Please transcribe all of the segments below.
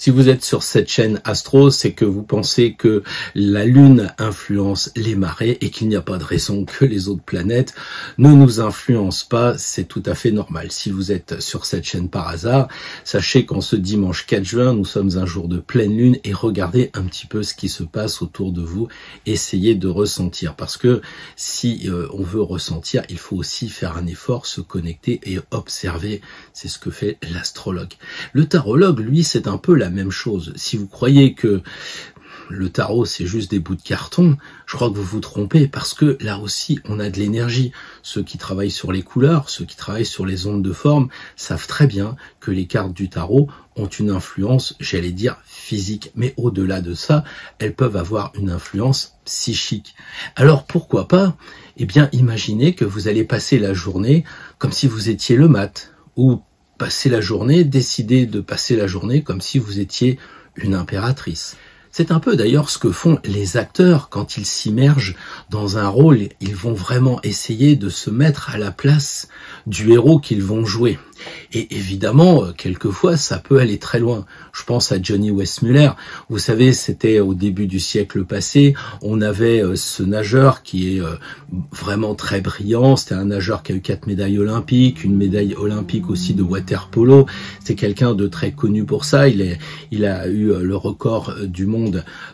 Si vous êtes sur cette chaîne Astro, c'est que vous pensez que la Lune influence les marées et qu'il n'y a pas de raison que les autres planètes ne nous influencent pas. C'est tout à fait normal. Si vous êtes sur cette chaîne par hasard, sachez qu'en ce dimanche 4 juin, nous sommes un jour de pleine lune et regardez un petit peu ce qui se passe autour de vous. Essayez de ressentir parce que si on veut ressentir, il faut aussi faire un effort, se connecter et observer. C'est ce que fait l'astrologue. Le tarologue, lui, c'est un peu la même chose. Si vous croyez que le tarot, c'est juste des bouts de carton, je crois que vous vous trompez parce que là aussi, on a de l'énergie. Ceux qui travaillent sur les couleurs, ceux qui travaillent sur les ondes de forme, savent très bien que les cartes du tarot ont une influence, j'allais dire, physique. Mais au-delà de ça, elles peuvent avoir une influence psychique. Alors pourquoi pas, eh bien, imaginez que vous allez passer la journée comme si vous étiez le mat, ou passer la journée, décider de passer la journée comme si vous étiez une impératrice. C'est un peu d'ailleurs ce que font les acteurs quand ils s'immergent dans un rôle. Ils vont vraiment essayer de se mettre à la place du héros qu'ils vont jouer. Et évidemment, quelquefois, ça peut aller très loin. Je pense à Johnny Weissmuller. Vous savez, c'était au début du siècle passé. On avait ce nageur qui est vraiment très brillant. C'était un nageur qui a eu 4 médailles olympiques, une médaille olympique aussi de water-polo. C'est quelqu'un de très connu pour ça. Il a eu le record du monde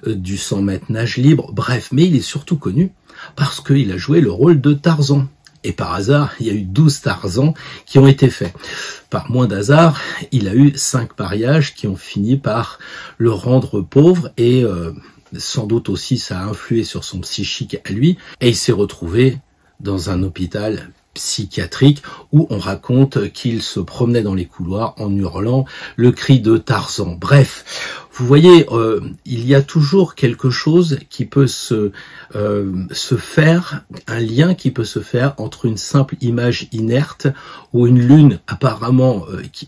du 100 mètres nage libre. Bref, mais il est surtout connu parce qu'il a joué le rôle de Tarzan. Et par hasard, il y a eu 12 Tarzans qui ont été faits. Par moins d'hasard, il a eu 5 mariages qui ont fini par le rendre pauvre et sans doute aussi ça a influé sur son psychique à lui. Et il s'est retrouvé dans un hôpital psychiatrique où on raconte qu'il se promenait dans les couloirs en hurlant le cri de Tarzan. Bref, vous voyez, il y a toujours quelque chose qui peut se faire, un lien qui peut se faire entre une simple image inerte ou une lune apparemment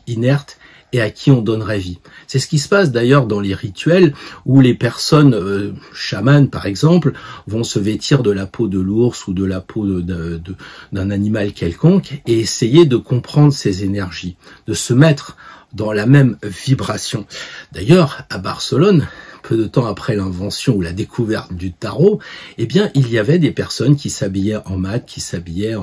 inerte et à qui on donnerait vie. C'est ce qui se passe d'ailleurs dans les rituels où les personnes, chamanes par exemple, vont se vêtir de la peau de l'ours ou de la peau d'un animal quelconque et essayer de comprendre ces énergies, de se mettre dans la même vibration. D'ailleurs, à Barcelone, peu de temps après l'invention ou la découverte du tarot, eh bien, il y avait des personnes qui s'habillaient en mage, qui s'habillaient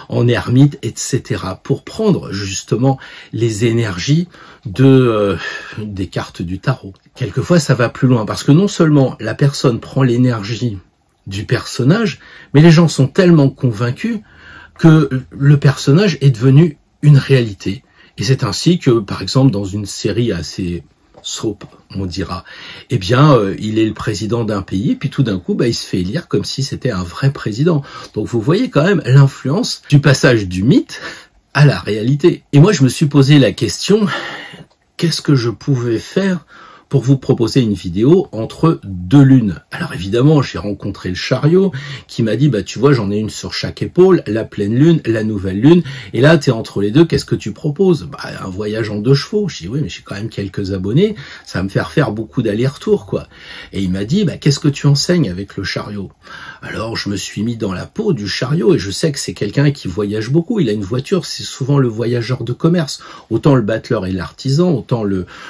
en ermite, etc. pour prendre justement les énergies des cartes du tarot. Quelquefois, ça va plus loin parce que non seulement la personne prend l'énergie du personnage, mais les gens sont tellement convaincus que le personnage est devenu une réalité. Et c'est ainsi que, par exemple, dans une série assez soap, on dira, eh bien, il est le président d'un pays, et puis tout d'un coup, il se fait élire comme si c'était un vrai président. Donc vous voyez quand même l'influence du passage du mythe à la réalité. Et moi, je me suis posé la question, qu'est-ce que je pouvais faire pour vous proposer une vidéo entre deux lunes. Alors évidemment, j'ai rencontré le chariot qui m'a dit, tu vois, j'en ai une sur chaque épaule, la pleine lune, la nouvelle lune, et là, tu es entre les deux, qu'est-ce que tu proposes? Un voyage en 2 chevaux. Je dis, oui, mais j'ai quand même quelques abonnés, ça va me faire beaucoup d'allers-retours, quoi. Et il m'a dit, qu'est-ce que tu enseignes avec le chariot? Alors, je me suis mis dans la peau du chariot, et je sais que c'est quelqu'un qui voyage beaucoup, il a une voiture, c'est souvent le voyageur de commerce. Autant le battleur est l'artisan, autant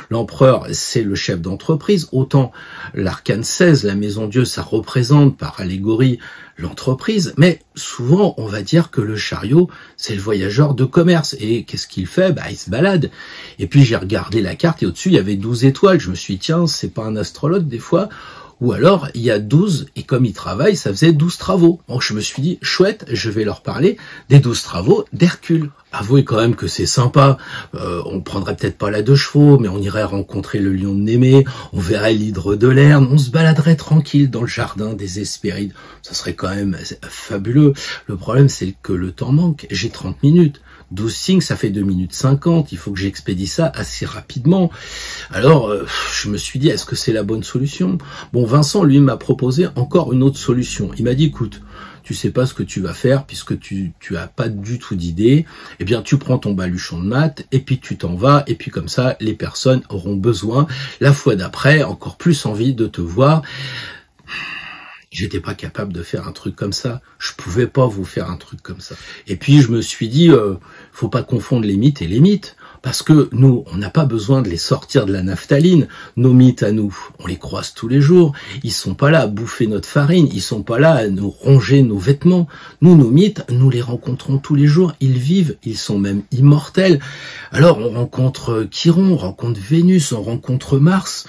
l'empereur, c'est le chef d'entreprise, autant l'arcane 16, la maison Dieu, ça représente par allégorie l'entreprise, mais souvent on va dire que le chariot c'est le voyageur de commerce. Et qu'est-ce qu'il fait? Il se balade. Et puis j'ai regardé la carte et au-dessus il y avait 12 étoiles. Je me suis dit, tiens, c'est pas un astrologue des fois? Ou alors, il y a 12, et comme ils travaillent, ça faisait 12 travaux. Donc je me suis dit, chouette, je vais leur parler des 12 travaux d'Hercule. Avouez quand même que c'est sympa, on prendrait peut-être pas la 2 chevaux, mais on irait rencontrer le lion de Némée, on verrait l'hydre de Lerne, on se baladerait tranquille dans le jardin des Hespérides. Ça serait quand même fabuleux. Le problème, c'est que le temps manque. J'ai 30 minutes. 12 signes, ça fait 2 minutes 50, il faut que j'expédie ça assez rapidement. Alors, je me suis dit, est-ce que c'est la bonne solution? Bon, Vincent, lui, m'a proposé encore une autre solution. Il m'a dit, écoute, tu sais pas ce que tu vas faire puisque tu as pas du tout d'idée, eh bien, tu prends ton baluchon de maths et puis tu t'en vas et puis comme ça, les personnes auront besoin, la fois d'après, encore plus envie de te voir. J'étais pas capable de faire un truc comme ça. Je pouvais pas vous faire un truc comme ça. Et puis, je me suis dit, faut pas confondre les mythes et les mythes. Parce que nous, on n'a pas besoin de les sortir de la naphtaline. Nos mythes à nous, on les croise tous les jours. Ils sont pas là à bouffer notre farine. Ils sont pas là à nous ronger nos vêtements. Nous, nos mythes, nous les rencontrons tous les jours. Ils vivent. Ils sont même immortels. Alors, on rencontre Chiron, on rencontre Vénus, on rencontre Mars.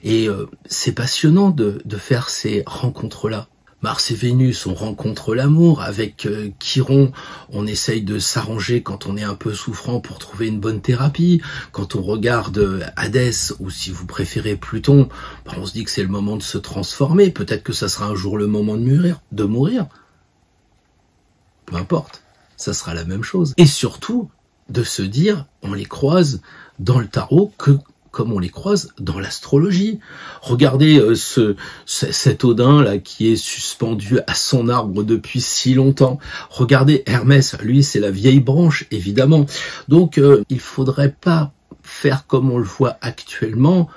Et c'est passionnant de faire ces rencontres-là. Mars et Vénus, on rencontre l'amour. Avec Chiron, on essaye de s'arranger quand on est un peu souffrant pour trouver une bonne thérapie. Quand on regarde Hadès, ou si vous préférez Pluton, on se dit que c'est le moment de se transformer. Peut-être que ça sera un jour le moment de mourir. Peu importe, ça sera la même chose. Et surtout, de se dire, on les croise dans le tarot comme on les croise dans l'astrologie. Regardez cet Odin là qui est suspendu à son arbre depuis si longtemps. Regardez Hermès, lui c'est la vieille branche évidemment. Donc il faudrait pas faire comme on le voit actuellement,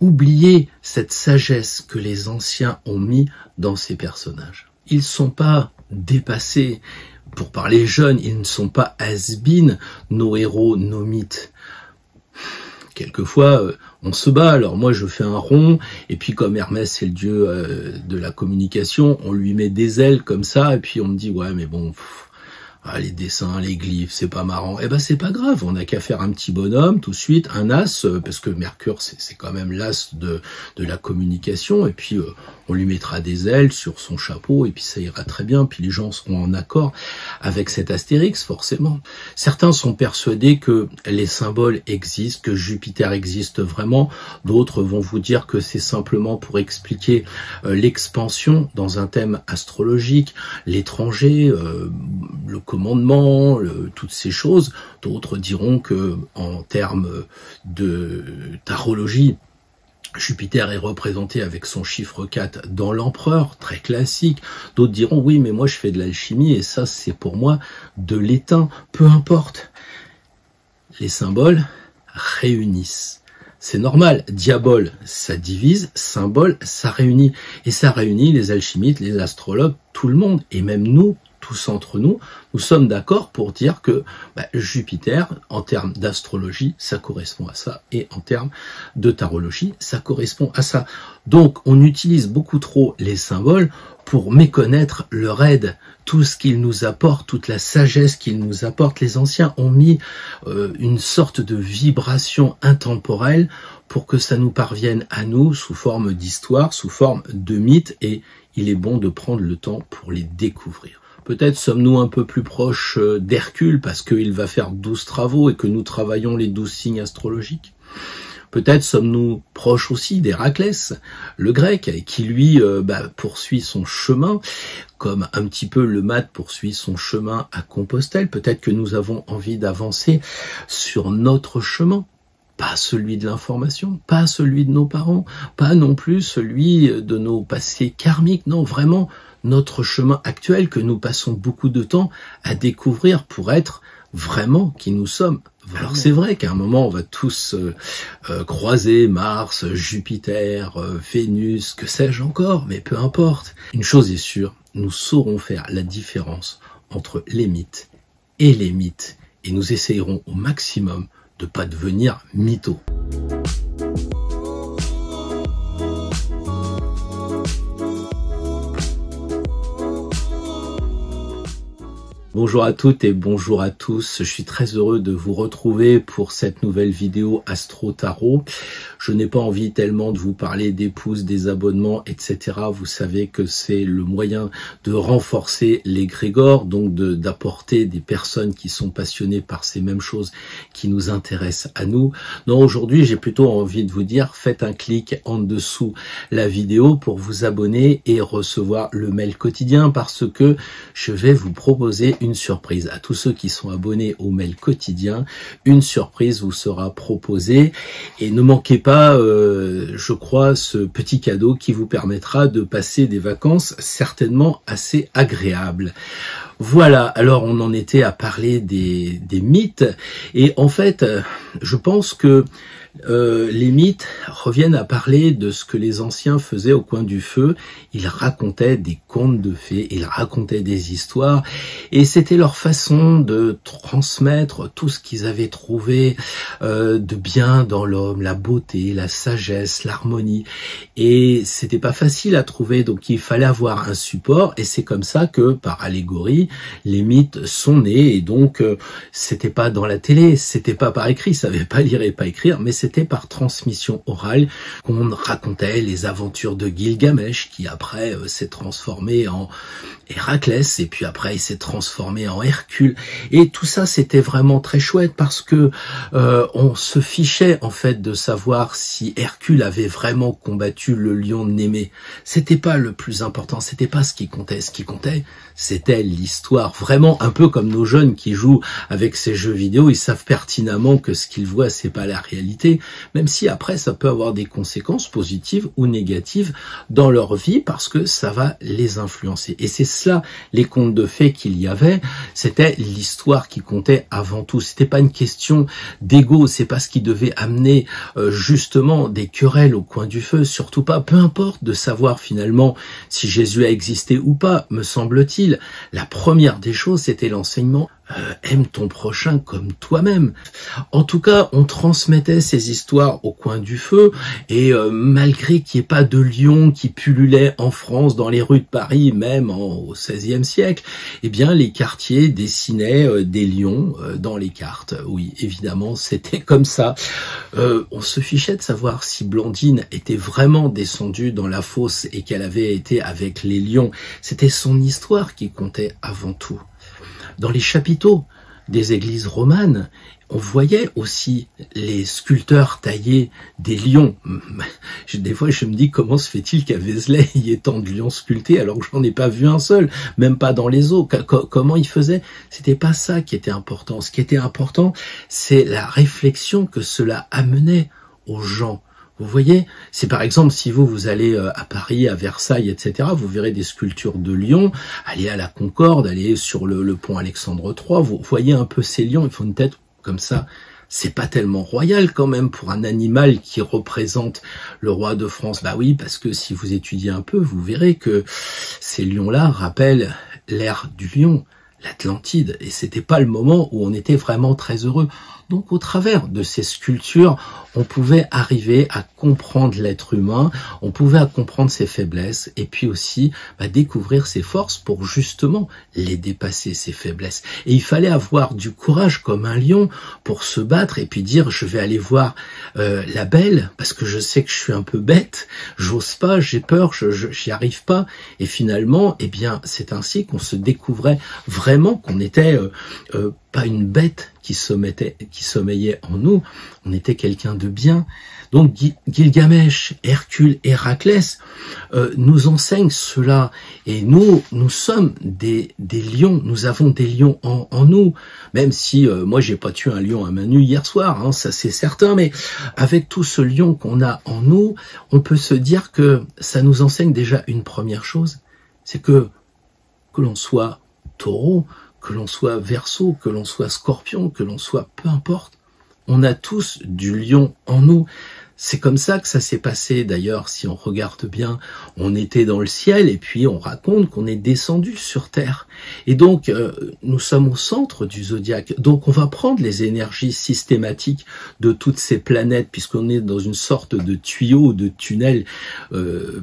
oublier cette sagesse que les anciens ont mis dans ces personnages. Ils sont pas dépassés. Pour parler jeunes, ils ne sont pas has-been, nos héros, nos mythes. Quelquefois, on se bat. Alors moi, je fais un rond, et puis comme Hermès, c'est le dieu de la communication, on lui met des ailes comme ça, et puis on me dit, ouais, mais bon, les dessins, les glyphes, c'est pas marrant. Eh ben, c'est pas grave, on n'a qu'à faire un petit bonhomme, tout de suite, un as, parce que Mercure, c'est quand même l'as de la communication, et puis on lui mettra des ailes sur son chapeau, et puis ça ira très bien, puis les gens seront en accord avec cet Astérix, forcément. Certains sont persuadés que les symboles existent, que Jupiter existe vraiment, d'autres vont vous dire que c'est simplement pour expliquer l'expansion dans un thème astrologique, l'étranger, le commandement, toutes ces choses. D'autres diront que en termes de tarologie, Jupiter est représenté avec son chiffre 4 dans l'empereur, très classique. D'autres diront, oui, mais moi je fais de l'alchimie et ça c'est pour moi de l'étain. Peu importe. Les symboles réunissent. C'est normal. Diabole, ça divise. Symbole, ça réunit. Et ça réunit les alchimistes, les astrologues, tout le monde. Et même nous, tous entre nous, nous sommes d'accord pour dire que Jupiter, en termes d'astrologie, ça correspond à ça, et en termes de tarologie, ça correspond à ça. Donc, on utilise beaucoup trop les symboles pour méconnaître leur aide, tout ce qu'ils nous apportent, toute la sagesse qu'ils nous apportent. Les anciens ont mis une sorte de vibration intemporelle pour que ça nous parvienne à nous sous forme d'histoire, sous forme de mythe, et il est bon de prendre le temps pour les découvrir. Peut-être sommes-nous un peu plus proches d'Hercule parce qu'il va faire 12 travaux et que nous travaillons les 12 signes astrologiques. Peut-être sommes-nous proches aussi d'Héraclès, le grec, qui lui poursuit son chemin, comme un petit peu le mat poursuit son chemin à Compostelle. Peut-être que nous avons envie d'avancer sur notre chemin. Pas celui de l'information, pas celui de nos parents, pas non plus celui de nos passés karmiques, non, vraiment notre chemin actuel que nous passons beaucoup de temps à découvrir pour être vraiment qui nous sommes. Alors c'est vrai qu'à un moment on va tous croiser Mars, Jupiter, Vénus, que sais-je encore, mais peu importe. Une chose est sûre, nous saurons faire la différence entre les mythes et les mythes, et nous essayerons au maximum de ne pas devenir mytho. Bonjour à toutes et bonjour à tous, je suis très heureux de vous retrouver pour cette nouvelle vidéo Astro Tarot. Je n'ai pas envie tellement de vous parler des pouces, des abonnements, etc. Vous savez que c'est le moyen de renforcer l'égrégore, donc d'apporter des personnes qui sont passionnées par ces mêmes choses qui nous intéressent à nous. Non, aujourd'hui j'ai plutôt envie de vous dire, faites un clic en dessous la vidéo pour vous abonner et recevoir le mail quotidien, parce que je vais vous proposer une surprise. À tous ceux qui sont abonnés au mail quotidien, une surprise vous sera proposée, et ne manquez pas, je crois, ce petit cadeau qui vous permettra de passer des vacances certainement assez agréables. Voilà, alors on en était à parler des mythes, et en fait, je pense que Les mythes reviennent à parler de ce que les anciens faisaient au coin du feu. Ils racontaient des contes de fées, ils racontaient des histoires, et c'était leur façon de transmettre tout ce qu'ils avaient trouvé de bien dans l'homme, la beauté, la sagesse, l'harmonie. Et c'était pas facile à trouver, donc il fallait avoir un support, et c'est comme ça que, par allégorie, les mythes sont nés. Et donc c'était pas dans la télé, c'était pas par écrit, ça savait pas lire et pas écrire, mais c'était par transmission orale qu'on racontait les aventures de Gilgamesh, qui après s'est transformé en Héraclès, et puis après il s'est transformé en Hercule. Et tout ça, c'était vraiment très chouette, parce que on se fichait en fait de savoir si Hercule avait vraiment combattu le lion de Némée. C'était pas le plus important, c'était pas ce qui comptait. Ce qui comptait, c'était l'histoire. Vraiment un peu comme nos jeunes qui jouent avec ces jeux vidéo, ils savent pertinemment que ce qu'ils voient, c'est pas la réalité, même si après ça peut avoir des conséquences positives ou négatives dans leur vie, parce que ça va les influencer. Et c'est cela, les contes de fées qu'il y avait, c'était l'histoire qui comptait avant tout. C'était pas une question d'ego, c'est pas ce qui devait amener justement des querelles au coin du feu, surtout pas, peu importe de savoir finalement si Jésus a existé ou pas, me semble-t-il. La première des choses, c'était l'enseignement aime ton prochain comme toi-même. En tout cas, on transmettait ces histoires au coin du feu, et malgré qu'il n'y ait pas de lions qui pullulaient en France, dans les rues de Paris, même au XVIe siècle, eh bien les quartiers dessinaient des lions dans les cartes. Oui, évidemment, c'était comme ça. On se fichait de savoir si Blandine était vraiment descendue dans la fosse et qu'elle avait été avec les lions. C'était son histoire qui comptait avant tout. Dans les chapiteaux des églises romanes, on voyait aussi les sculpteurs tailler des lions. Des fois, je me dis, comment se fait-il qu'à Vézelay, il y ait tant de lions sculptés alors que j'en ai pas vu un seul, même pas dans les eaux. Comment ils faisaient? C'était pas ça qui était important. Ce qui était important, c'est la réflexion que cela amenait aux gens. Vous voyez, c'est par exemple, si vous allez à Paris, à Versailles, etc., vous verrez des sculptures de lions, allez à la Concorde, allez sur le pont Alexandre III, vous voyez un peu ces lions, ils font une tête comme ça. C'est pas tellement royal quand même pour un animal qui représente le roi de France. Bah oui, parce que si vous étudiez un peu, vous verrez que ces lions-là rappellent l'ère du lion, l'Atlantide, et c'était pas le moment où on était vraiment très heureux. Donc au travers de ces sculptures, on pouvait arriver à comprendre l'être humain, on pouvait comprendre ses faiblesses, et puis aussi découvrir ses forces pour justement les dépasser, ces faiblesses. Et il fallait avoir du courage comme un lion pour se battre et puis dire, je vais aller voir la belle, parce que je sais que je suis un peu bête, j'ose pas, j'ai peur, j'y arrive pas. Et finalement, eh bien, c'est ainsi qu'on se découvrait vraiment qu'on était pas une bête qui sommeillait en nous, on était quelqu'un de bien. Donc Gilgamesh, Hercule, Héraclès nous enseignent cela, et nous sommes des lions, nous avons des lions en nous, même si moi j'ai pas tué un lion à main nue hier soir, hein, ça c'est certain, mais avec tout ce lion qu'on a en nous, on peut se dire que ça nous enseigne déjà une première chose, c'est que l'on soit taureau, que l'on soit Verseau, que l'on soit Scorpion, que l'on soit peu importe, on a tous du lion en nous. C'est comme ça que ça s'est passé d'ailleurs, si on regarde bien, on était dans le ciel et puis on raconte qu'on est descendu sur terre. Et donc nous sommes au centre du zodiaque, donc on va prendre les énergies systématiques de toutes ces planètes, puisqu'on est dans une sorte de tuyau, de tunnel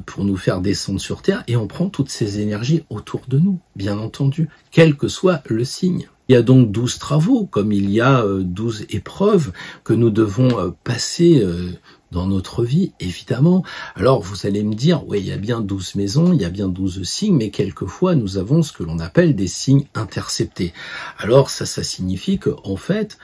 pour nous faire descendre sur terre, et on prend toutes ces énergies autour de nous, bien entendu, quel que soit le signe. Il y a donc 12 travaux, comme il y a 12 épreuves que nous devons passer dans notre vie, évidemment. Alors vous allez me dire, oui, il y a bien 12 maisons, il y a bien 12 signes, mais quelquefois nous avons ce que l'on appelle des signes interceptés. Alors ça signifie que en fait,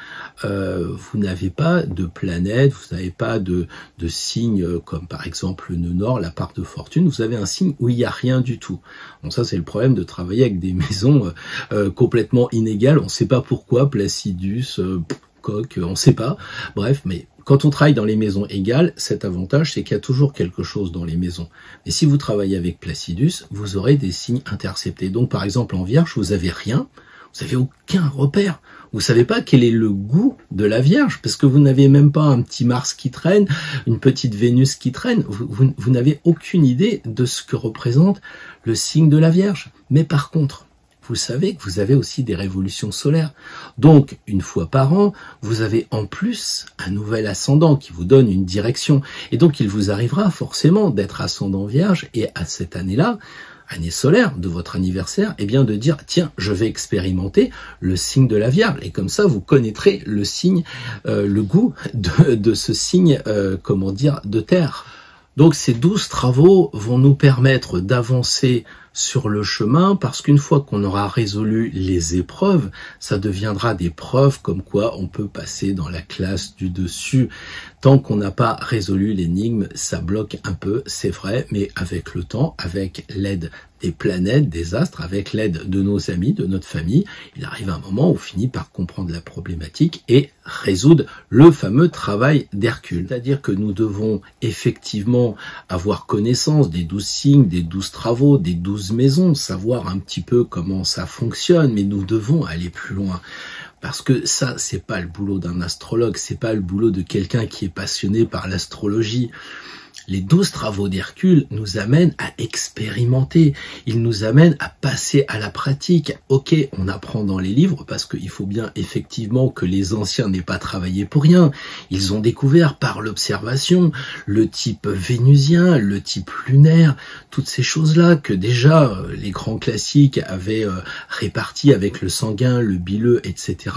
vous n'avez pas de planète, vous n'avez pas de signe comme par exemple le nœud nord, la part de fortune, vous avez un signe où il n'y a rien du tout. Donc ça c'est le problème de travailler avec des maisons complètement inégales, on ne sait pas pourquoi, Placidus, Coq, on ne sait pas, bref, mais quand on travaille dans les maisons égales, cet avantage, c'est qu'il y a toujours quelque chose dans les maisons. Mais si vous travaillez avec Placidus, vous aurez des signes interceptés. Donc, par exemple, en Vierge, vous avez rien. Vous n'avez aucun repère. Vous savez pas quel est le goût de la Vierge, parce que vous n'avez même pas un petit Mars qui traîne, une petite Vénus qui traîne. Vous n'avez aucune idée de ce que représente le signe de la Vierge. Mais par contre, vous savez que vous avez aussi des révolutions solaires. Donc, une fois par an, vous avez en plus un nouvel ascendant qui vous donne une direction. Et donc, il vous arrivera forcément d'être ascendant Vierge et à cette année-là, année solaire de votre anniversaire, eh bien de dire tiens, je vais expérimenter le signe de la Vierge et comme ça vous connaîtrez le signe, le goût de ce signe, comment dire, de terre. Donc ces 12 travaux vont nous permettre d'avancer sur le chemin parce qu'une fois qu'on aura résolu les épreuves, ça deviendra des preuves comme quoi on peut passer dans la classe du dessus. Tant qu'on n'a pas résolu l'énigme, ça bloque un peu, c'est vrai, mais avec le temps, avec l'aide des planètes, des astres, avec l'aide de nos amis, de notre famille, il arrive un moment où on finit par comprendre la problématique et résoudre le fameux travail d'Hercule. C'est-à-dire que nous devons effectivement avoir connaissance des 12 signes, des 12 travaux, des 12 maisons, savoir un petit peu comment ça fonctionne, mais nous devons aller plus loin. Parce que ça, c'est pas le boulot d'un astrologue, c'est pas le boulot de quelqu'un qui est passionné par l'astrologie. Les 12 travaux d'Hercule nous amènent à expérimenter, ils nous amènent à passer à la pratique. Ok, on apprend dans les livres parce qu'il faut bien effectivement que les anciens n'aient pas travaillé pour rien. Ils ont découvert par l'observation le type vénusien, le type lunaire, toutes ces choses-là que déjà les grands classiques avaient réparties avec le sanguin, le bileux, etc.,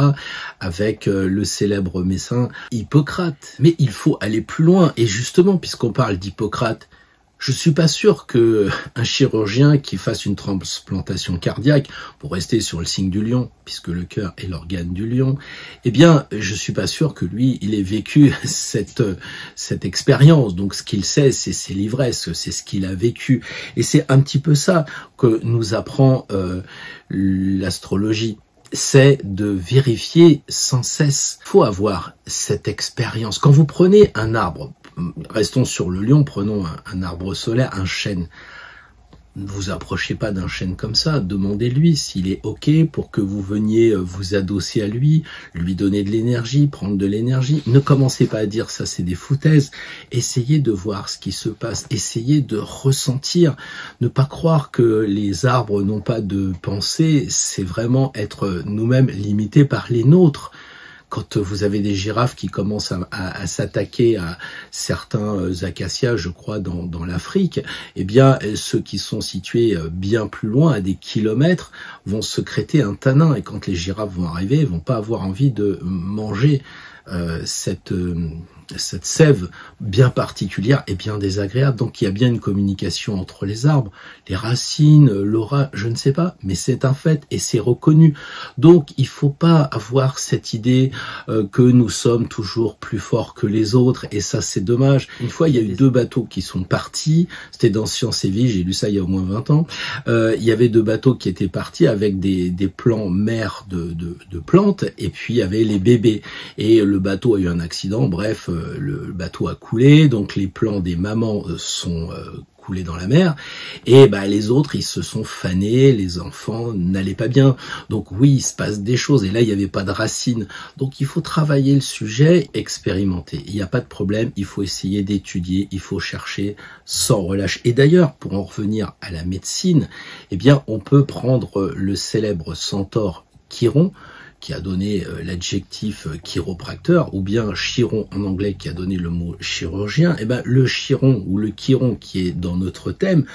avec le célèbre médecin Hippocrate. Mais il faut aller plus loin et justement, puisqu'on parle d'Hippocrate, je suis pas sûr que un chirurgien qui fasse une transplantation cardiaque, pour rester sur le signe du lion, puisque le cœur est l'organe du lion, eh bien, je suis pas sûr que lui, il ait vécu cette expérience. Donc, ce qu'il sait, c'est ses livresses, c'est ce qu'il a vécu. Et c'est un petit peu ça que nous apprend l'astrologie. C'est de vérifier sans cesse. Il faut avoir cette expérience. Quand vous prenez un arbre, restons sur le lion, prenons un arbre solaire, un chêne. Ne vous approchez pas d'un chêne comme ça, demandez-lui s'il est OK pour que vous veniez vous adosser à lui donner de l'énergie, prendre de l'énergie. Ne commencez pas à dire ça c'est des foutaises, essayez de voir ce qui se passe, essayez de ressentir, ne pas croire que les arbres n'ont pas de pensée, c'est vraiment être nous-mêmes limités par les nôtres. Quand vous avez des girafes qui commencent à s'attaquer à certains acacias, je crois, dans l'Afrique, eh bien, ceux qui sont situés bien plus loin, à des kilomètres, vont sécréter un tanin. Et quand les girafes vont arriver, ils vont pas avoir envie de manger cette sève bien particulière et bien désagréable. Donc il y a bien une communication entre les arbres, les racines, l'aura, je ne sais pas, mais c'est un fait et c'est reconnu. Donc il faut pas avoir cette idée que nous sommes toujours plus forts que les autres et ça c'est dommage. Une fois il y a eu 2 bateaux qui sont partis, c'était dans Science et Vie, j'ai lu ça il y a au moins 20 ans, il y avait 2 bateaux qui étaient partis avec des plants mères de plantes et puis il y avait les bébés et le bateau a eu un accident, bref, le bateau a coulé, donc les plants des mamans sont coulés dans la mer, et les autres, ils se sont fanés, les enfants n'allaient pas bien. Donc oui, il se passe des choses, et là, il n'y avait pas de racines. Donc il faut travailler le sujet, expérimenter. Il n'y a pas de problème, il faut essayer d'étudier, il faut chercher sans relâche. Et d'ailleurs, pour en revenir à la médecine, eh bien, on peut prendre le célèbre centaure Chiron, qui a donné l'adjectif chiropracteur, ou bien chiron en anglais qui a donné le mot chirurgien, et le chiron ou le chiron qui est dans notre thème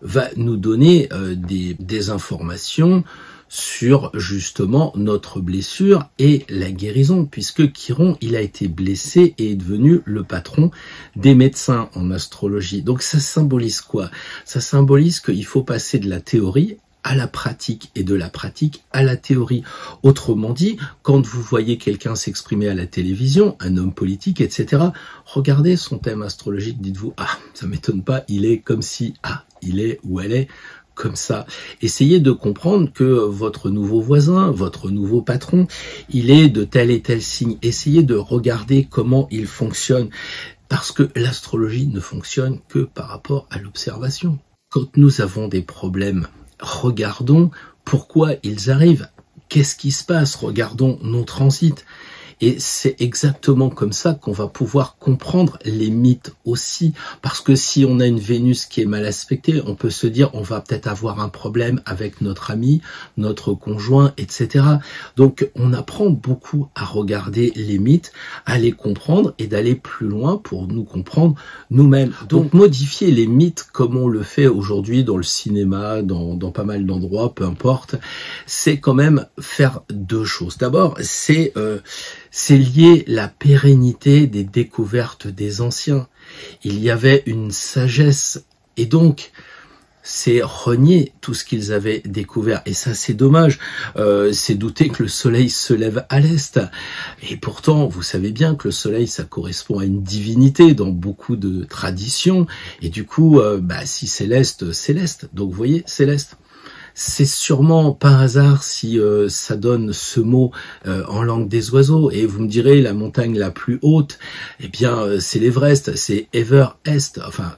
va nous donner des informations sur justement notre blessure et la guérison, puisque Chiron, il a été blessé et est devenu le patron des médecins en astrologie. Donc ça symbolise quoi? Ça symbolise qu'il faut passer de la théorie à la pratique et de la pratique à la théorie. Autrement dit, quand vous voyez quelqu'un s'exprimer à la télévision, un homme politique, etc., regardez son thème astrologique, dites-vous, ah, ça m'étonne pas, il est comme si, ah, il est ou elle est comme ça. Essayez de comprendre que votre nouveau voisin, votre nouveau patron, il est de tel et tel signe. Essayez de regarder comment il fonctionne, parce que l'astrologie ne fonctionne que par rapport à l'observation. Quand nous avons des problèmes, regardons pourquoi ils arrivent. qu'est-ce qui se passe? Regardons nos transits. Et c'est exactement comme ça qu'on va pouvoir comprendre les mythes aussi. Parce que si on a une Vénus qui est mal aspectée, on peut se dire on va peut-être avoir un problème avec notre ami, notre conjoint, etc. Donc on apprend beaucoup à regarder les mythes, à les comprendre et d'aller plus loin pour nous comprendre nous-mêmes. Donc modifier les mythes comme on le fait aujourd'hui dans le cinéma, dans pas mal d'endroits, peu importe, c'est quand même faire deux choses. D'abord, c'est lié la pérennité des découvertes des anciens. Il y avait une sagesse et donc c'est renier tout ce qu'ils avaient découvert. Et ça, c'est dommage. C'est douter que le soleil se lève à l'est. Et pourtant, vous savez bien que le soleil, ça correspond à une divinité dans beaucoup de traditions. Et du coup, si c'est l'est, c'est l'est. Donc, vous voyez, c'est l'est. C'est sûrement pas hasard si ça donne ce mot en langue des oiseaux. Et vous me direz, la montagne la plus haute, eh bien, c'est l'Everest, c'est Everest, enfin,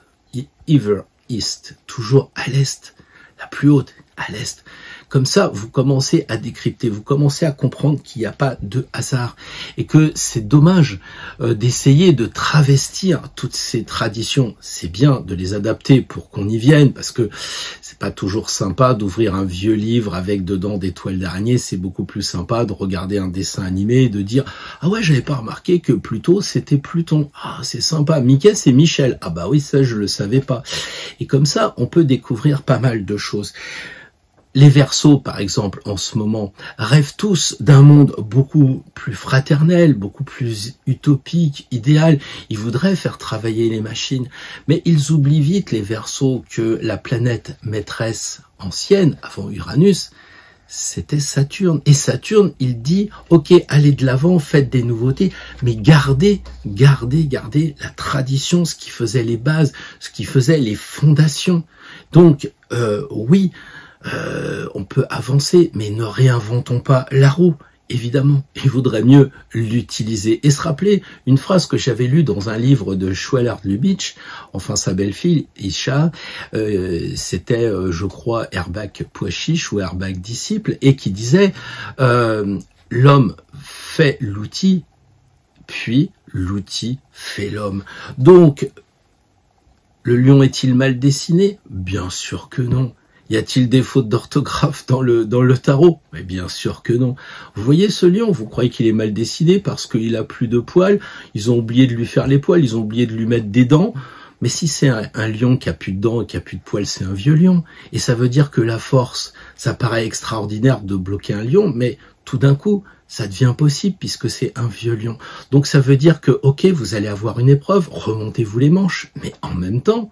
Ever East, toujours à l'est, la plus haute, à l'est. Comme ça, vous commencez à décrypter, vous commencez à comprendre qu'il n'y a pas de hasard et que c'est dommage d'essayer de travestir toutes ces traditions. C'est bien de les adapter pour qu'on y vienne parce que c'est pas toujours sympa d'ouvrir un vieux livre avec dedans des toiles d'araignée. C'est beaucoup plus sympa de regarder un dessin animé et de dire « Ah ouais, j'avais pas remarqué que Pluto, c'était Pluton. Ah, c'est sympa. Mickey, c'est Michel. Ah bah oui, ça, je le savais pas. » Et comme ça, on peut découvrir pas mal de choses. Les Verseaux, par exemple, en ce moment, rêvent tous d'un monde beaucoup plus fraternel, beaucoup plus utopique, idéal. Ils voudraient faire travailler les machines, mais ils oublient vite, les Verseaux, que la planète maîtresse ancienne, avant Uranus, c'était Saturne. Et Saturne, il dit, ok, allez de l'avant, faites des nouveautés, mais gardez la tradition, ce qui faisait les bases, ce qui faisait les fondations. Donc, oui, on peut avancer, mais ne réinventons pas la roue, évidemment. Il vaudrait mieux l'utiliser. Et se rappeler une phrase que j'avais lue dans un livre de Schwellert Lubitsch, enfin sa belle-fille, Isha, c'était, je crois, Herbach Poischiche ou Herbach disciple, et qui disait l'homme fait l'outil, puis l'outil fait l'homme. Donc, le lion est-il mal dessiné? Bien sûr que non. Y a-t-il des fautes d'orthographe dans le tarot? Mais bien sûr que non. Vous voyez ce lion, vous croyez qu'il est mal dessiné parce qu'il a plus de poils? Ils ont oublié de lui faire les poils, ils ont oublié de lui mettre des dents. Mais si c'est un lion qui a plus de dents et qui a plus de poils, c'est un vieux lion. Et ça veut dire que la force, ça paraît extraordinaire de bloquer un lion, mais tout d'un coup, ça devient possible puisque c'est un vieux lion. Donc ça veut dire que, ok, vous allez avoir une épreuve, remontez-vous les manches, mais en même temps,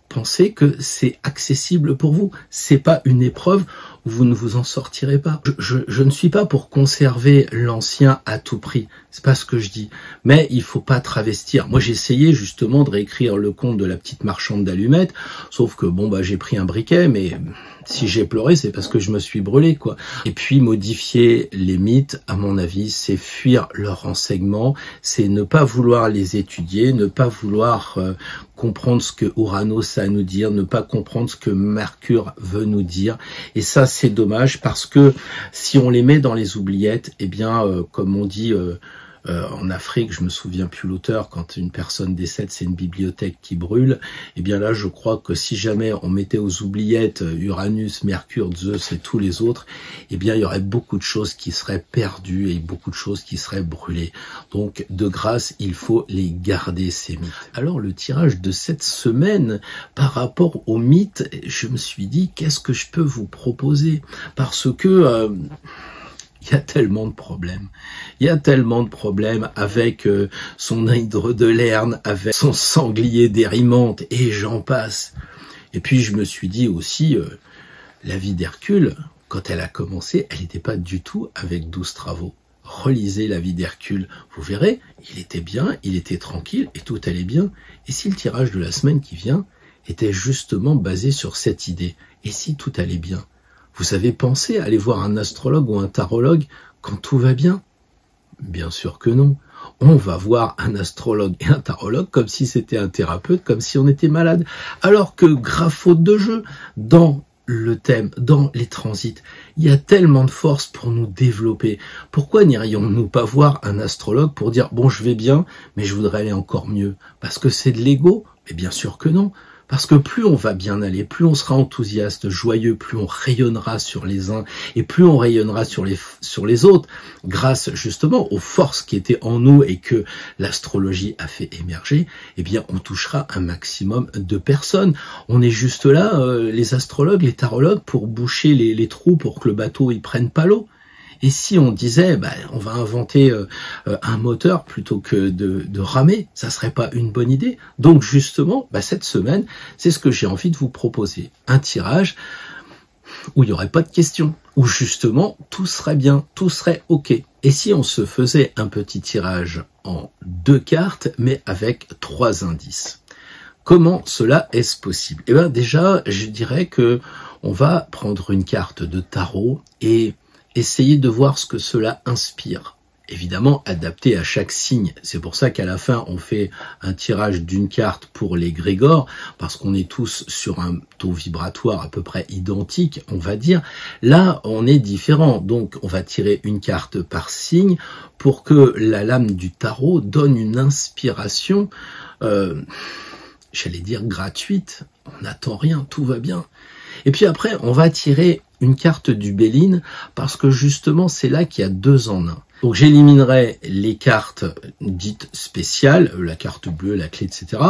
pensez que c'est accessible pour vous. C'est pas une épreuve où vous ne vous en sortirez pas. Je ne suis pas pour conserver l'ancien à tout prix. C'est pas ce que je dis. Mais il faut pas travestir. Moi, j'ai essayé justement de réécrire le conte de la petite marchande d'allumettes. Sauf que bon, j'ai pris un briquet, mais si j'ai pleuré, c'est parce que je me suis brûlé, quoi. Et puis, modifier les mythes, à mon avis, c'est fuir leurs renseignements, c'est ne pas vouloir les étudier, ne pas vouloir comprendre ce que Uranus a à nous dire, ne pas comprendre ce que Mercure veut nous dire. Et ça, c'est dommage parce que si on les met dans les oubliettes, eh bien, comme on dit en Afrique, je me souviens plus l'auteur, quand une personne décède, c'est une bibliothèque qui brûle. Eh bien là, je crois que si jamais on mettait aux oubliettes Uranus, Mercure, Zeus et tous les autres, eh bien il y aurait beaucoup de choses qui seraient perdues et beaucoup de choses qui seraient brûlées. Donc de grâce, il faut les garder, ces mythes. Alors le tirage de cette semaine, par rapport aux mythes, je me suis dit, qu'est-ce que je peux vous proposer? Parce que il y a tellement de problèmes. Il y a tellement de problèmes avec son hydre de Lerne, avec son sanglier d'Érimante, et j'en passe. Et puis je me suis dit aussi, la vie d'Hercule, quand elle a commencé, elle n'était pas du tout avec 12 travaux. Relisez la vie d'Hercule, vous verrez, il était bien, il était tranquille, et tout allait bien. Et si le tirage de la semaine qui vient était justement basé sur cette idée, et si tout allait bien? Vous avez pensé à aller voir un astrologue ou un tarologue quand tout va bien? Bien sûr que non. On va voir un astrologue et un tarologue comme si c'était un thérapeute, comme si on était malade. Alors que, grave faute de jeu, dans le thème, dans les transits. Il y a tellement de force pour nous développer. Pourquoi n'irions-nous pas voir un astrologue pour dire « bon, je vais bien, mais je voudrais aller encore mieux ». Parce que c'est de l'ego? Mais bien sûr que non. Parce que plus on va bien aller, plus on sera enthousiaste, joyeux, plus on rayonnera sur les uns et plus on rayonnera sur les autres, grâce justement aux forces qui étaient en nous et que l'astrologie a fait émerger, eh bien on touchera un maximum de personnes. On est juste là, les astrologues, les tarologues, pour boucher les trous pour que le bateau il prenne pas l'eau. Et si on disait, on va inventer un moteur plutôt que de ramer, ça serait pas une bonne idée. Donc justement, cette semaine, c'est ce que j'ai envie de vous proposer. Un tirage où il n'y aurait pas de questions, où justement, tout serait bien, tout serait OK. Et si on se faisait un petit tirage en 2 cartes, mais avec 3 indices? Comment cela est-ce possible? Eh bien déjà, je dirais que on va prendre une carte de tarot et essayez de voir ce que cela inspire. Évidemment, adapté à chaque signe. C'est pour ça qu'à la fin, on fait un tirage d'une carte pour les Grégores, parce qu'on est tous sur un taux vibratoire à peu près identique, on va dire. Là, on est différent. Donc, on va tirer une carte par signe pour que la lame du tarot donne une inspiration, j'allais dire gratuite. On n'attend rien, tout va bien. Et puis après, on va tirer une carte du Béline parce que justement, c'est là qu'il y a 2 en 1. Donc j'éliminerai les cartes dites spéciales, la carte bleue, la clé, etc.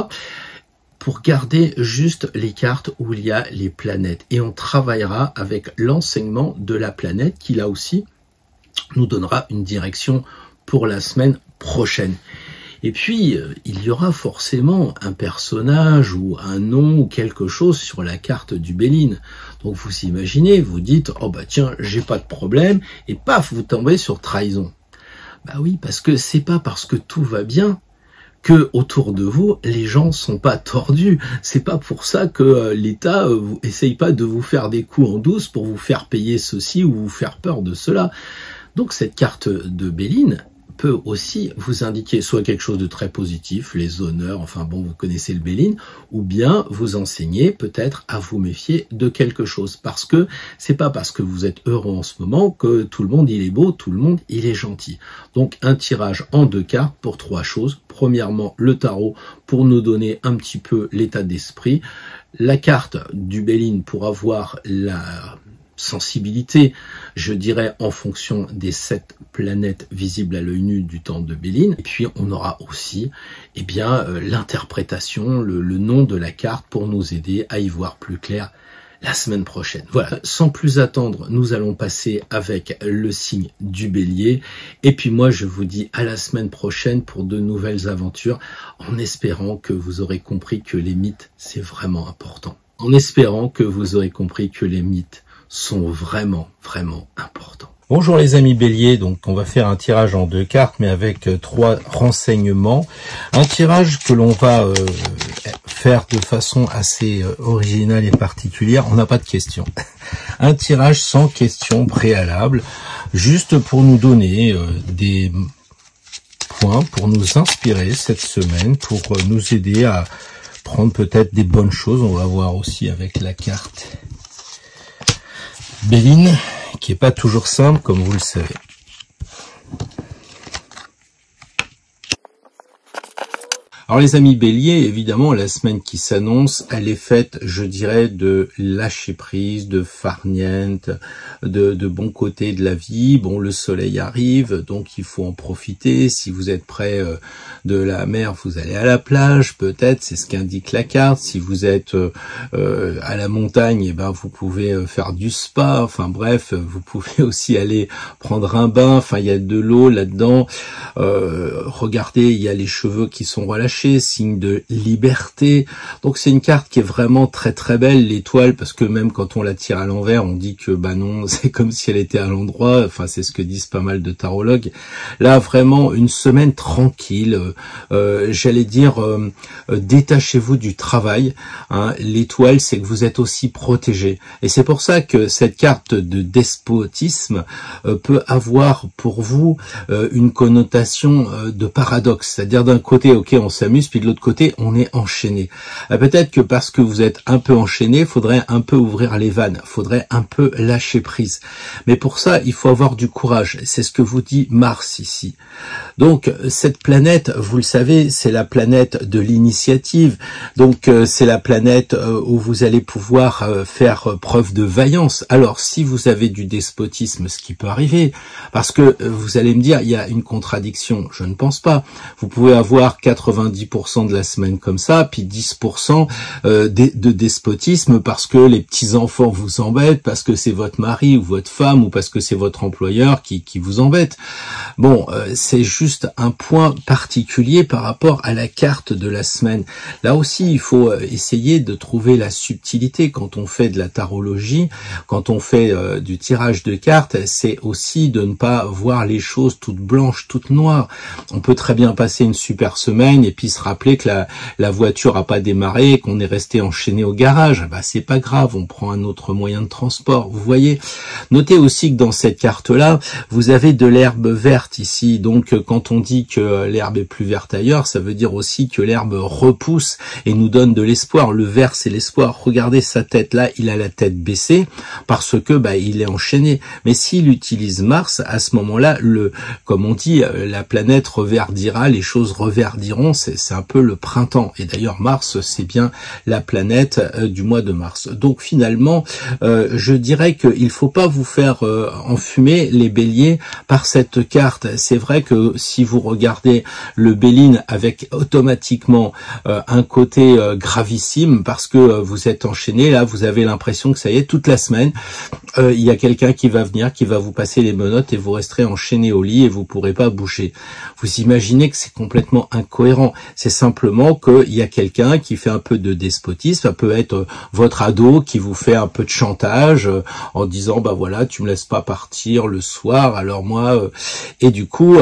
pour garder juste les cartes où il y a les planètes. Et on travaillera avec l'enseignement de la planète qui là aussi nous donnera une direction pour la semaine prochaine. Et puis, il y aura forcément un personnage ou un nom ou quelque chose sur la carte du Béline. Donc vous imaginez, vous dites « Oh tiens, j'ai pas de problème » et paf, vous tombez sur trahison. Oui, parce que c'est pas parce que tout va bien que autour de vous, les gens sont pas tordus. C'est pas pour ça que l'État essaye pas de vous faire des coups en douce pour vous faire payer ceci ou vous faire peur de cela. Donc cette carte de Béline peut aussi vous indiquer soit quelque chose de très positif, les honneurs, enfin bon, vous connaissez le Béline, ou bien vous enseigner peut-être à vous méfier de quelque chose. Parce que c'est pas parce que vous êtes heureux en ce moment que tout le monde il est beau, tout le monde il est gentil. Donc un tirage en 2 cartes pour 3 choses. Premièrement, le tarot pour nous donner un petit peu l'état d'esprit. La carte du Béline pour avoir la sensibilité, je dirais, en fonction des 7 planètes visibles à l'œil nu du temps de Béline. Et puis, on aura aussi, l'interprétation, le nom de la carte pour nous aider à y voir plus clair la semaine prochaine. Voilà, sans plus attendre, nous allons passer avec le signe du Bélier. Et puis moi, je vous dis à la semaine prochaine pour de nouvelles aventures, en espérant que vous aurez compris que les mythes, c'est vraiment important. En espérant que vous aurez compris que les mythes sont vraiment, vraiment importants. Bonjour les amis Bélier, donc on va faire un tirage en 2 cartes, mais avec 3 renseignements. Un tirage que l'on va faire de façon assez originale et particulière. On n'a pas de questions. Un tirage sans questions préalables, juste pour nous donner des points, pour nous inspirer cette semaine, pour nous aider à prendre peut-être des bonnes choses. On va voir aussi avec la carte Béline, qui est pas toujours simple, comme vous le savez. Alors les amis Bélier, évidemment, la semaine qui s'annonce, elle est faite, je dirais, de lâcher prise, de farniente, de bon côté de la vie. Bon, le soleil arrive, donc il faut en profiter. Si vous êtes près de la mer, vous allez à la plage, peut-être, c'est ce qu'indique la carte. Si vous êtes à la montagne, vous pouvez faire du spa. Enfin bref, vous pouvez aussi aller prendre un bain. Enfin, il y a de l'eau là-dedans. Regardez, il y a les cheveux qui sont relâchés, signe de liberté. Donc c'est une carte qui est vraiment très très belle, l'étoile, parce que même quand on la tire à l'envers, on dit que non, c'est comme si elle était à l'endroit. Enfin, c'est ce que disent pas mal de tarologues. Là, vraiment, une semaine tranquille. J'allais dire, détachez-vous du travail. L'étoile, c'est que vous êtes aussi protégé. Et c'est pour ça que cette carte de despotisme peut avoir pour vous une connotation de paradoxe. C'est-à-dire d'un côté, ok, on sait s'amuse, puis de l'autre côté, on est enchaîné. Peut-être que parce que vous êtes un peu enchaîné, faudrait un peu ouvrir les vannes, faudrait un peu lâcher prise. Mais pour ça, il faut avoir du courage. C'est ce que vous dit Mars ici. Donc, cette planète, vous le savez, c'est la planète de l'initiative. Donc, c'est la planète où vous allez pouvoir faire preuve de vaillance. Alors, si vous avez du despotisme, ce qui peut arriver, parce que vous allez me dire, il y a une contradiction. Je ne pense pas. Vous pouvez avoir 90% de la semaine comme ça, puis 10% de despotisme parce que les petits-enfants vous embêtent, parce que c'est votre mari ou votre femme, ou parce que c'est votre employeur qui vous embête. Bon, c'est juste un point particulier par rapport à la carte de la semaine. Là aussi, il faut essayer de trouver la subtilité quand on fait de la tarologie, quand on fait du tirage de cartes, c'est aussi de ne pas voir les choses toutes blanches, toutes noires. On peut très bien passer une super semaine et puis se rappeler que la voiture a pas démarré et qu'on est resté enchaîné au garage. Bah, c'est pas grave, on prend un autre moyen de transport. Vous voyez, notez aussi que dans cette carte-là, vous avez de l'herbe verte ici. Donc, quand on dit que l'herbe est plus verte ailleurs, ça veut dire aussi que l'herbe repousse et nous donne de l'espoir. Le vert, c'est l'espoir. Regardez sa tête là, il a la tête baissée parce que il est enchaîné. Mais s'il utilise Mars, à ce moment-là, comme on dit, la planète reverdira, les choses reverdiront. C'est un peu le printemps. Et d'ailleurs, Mars, c'est bien la planète du mois de mars. Donc finalement, je dirais qu'il faut pas vous faire enfumer les béliers par cette carte. C'est vrai que si vous regardez le Béline avec automatiquement un côté gravissime parce que vous êtes enchaîné, là vous avez l'impression que ça y est, toute la semaine, il y a quelqu'un qui va venir, qui va vous passer les menottes et vous resterez enchaîné au lit et vous pourrez pas bouger. Vous imaginez que c'est complètement incohérent. C'est simplement qu'il y a quelqu'un qui fait un peu de despotisme, ça peut être votre ado qui vous fait un peu de chantage en disant voilà, tu me laisses pas partir le soir, alors moi et du coup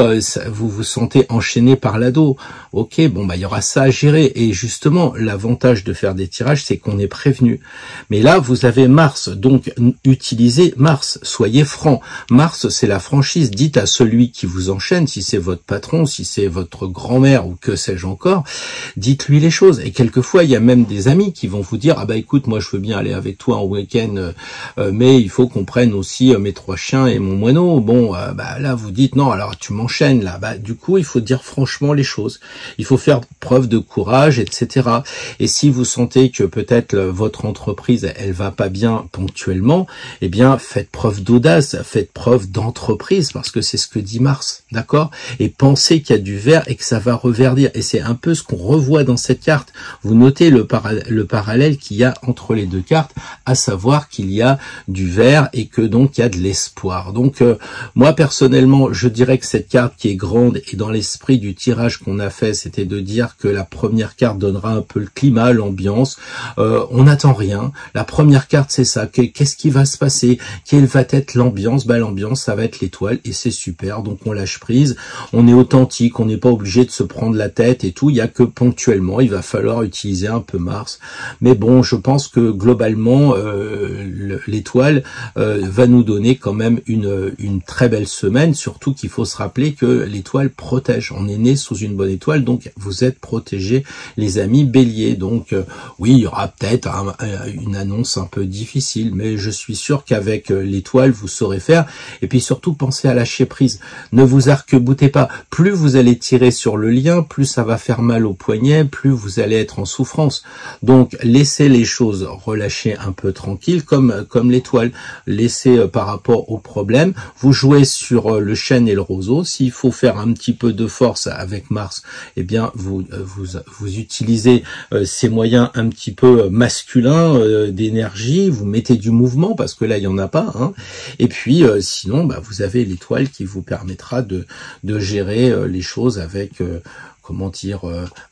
vous vous sentez enchaîné par l'ado. Ok, il y aura ça à gérer et justement l'avantage de faire des tirages, c'est qu'on est prévenu. Mais là vous avez Mars, donc utilisez Mars, soyez franc. Mars, c'est la franchise. Dites à celui qui vous enchaîne, si c'est votre patron, si c'est votre grand-mère ou que sais-je encore, dites-lui les choses. Et quelquefois, il y a même des amis qui vont vous dire écoute, moi je veux bien aller avec toi en week-end, mais il faut qu'on prenne aussi mes 3 chiens et mon moineau. Là vous dites non, alors tu m'enchaînes là. Du coup, il faut dire franchement les choses. Il faut faire preuve de courage, etc. Et si vous sentez que peut-être votre entreprise, elle va pas bien ponctuellement, eh bien, faites preuve d'audace, faites preuve d'entreprise, parce que c'est ce que dit Mars, d'accord? Et pensez qu'il y a du vert et que ça va reverdir. Et c'est un peu ce qu'on revoit dans cette carte. Vous notez le parallèle qu'il y a entre les deux cartes, à savoir qu'il y a du vert et que donc il y a de l'espoir. Donc, moi, personnellement, je dirais que cette carte qui est grande et dans l'esprit du tirage qu'on a fait, c'était de dire que la première carte donnera un peu le climat, l'ambiance. On n'attend rien. La première carte, c'est ça. Qu'est-ce qui va se passer? Quelle va être l'ambiance? L'ambiance, ça va être l'étoile et c'est super. Donc, on lâche prise. On est authentique. On n'est pas obligé de se prendre la tête et tout. Il y a que ponctuellement, il va falloir utiliser un peu Mars. Mais bon, je pense que globalement, l'étoile va nous donner quand même une très belle semaine. Surtout qu'il faut se rappeler que l'étoile protège. On est né sous une bonne étoile, donc vous êtes protégés, les amis béliers. Donc oui, il y aura peut-être une annonce un peu difficile, mais je suis sûr qu'avec l'étoile, vous saurez faire. Et puis surtout, pensez à lâcher prise. Ne vous arc-boutez pas. Plus vous allez tirer sur le lien, plus ça va faire mal au poignet, plus vous allez être en souffrance. Donc, laissez les choses relâcher un peu tranquille, comme l'étoile. Laissez par rapport au problème. Vous jouez sur le chêne et le roseau. S'il faut faire un petit peu de force avec Mars, eh bien, vous utilisez ces moyens un petit peu masculins d'énergie. Vous mettez du mouvement parce que là, il y en a pas. Et puis, sinon, vous avez l'étoile qui vous permettra de gérer les choses avec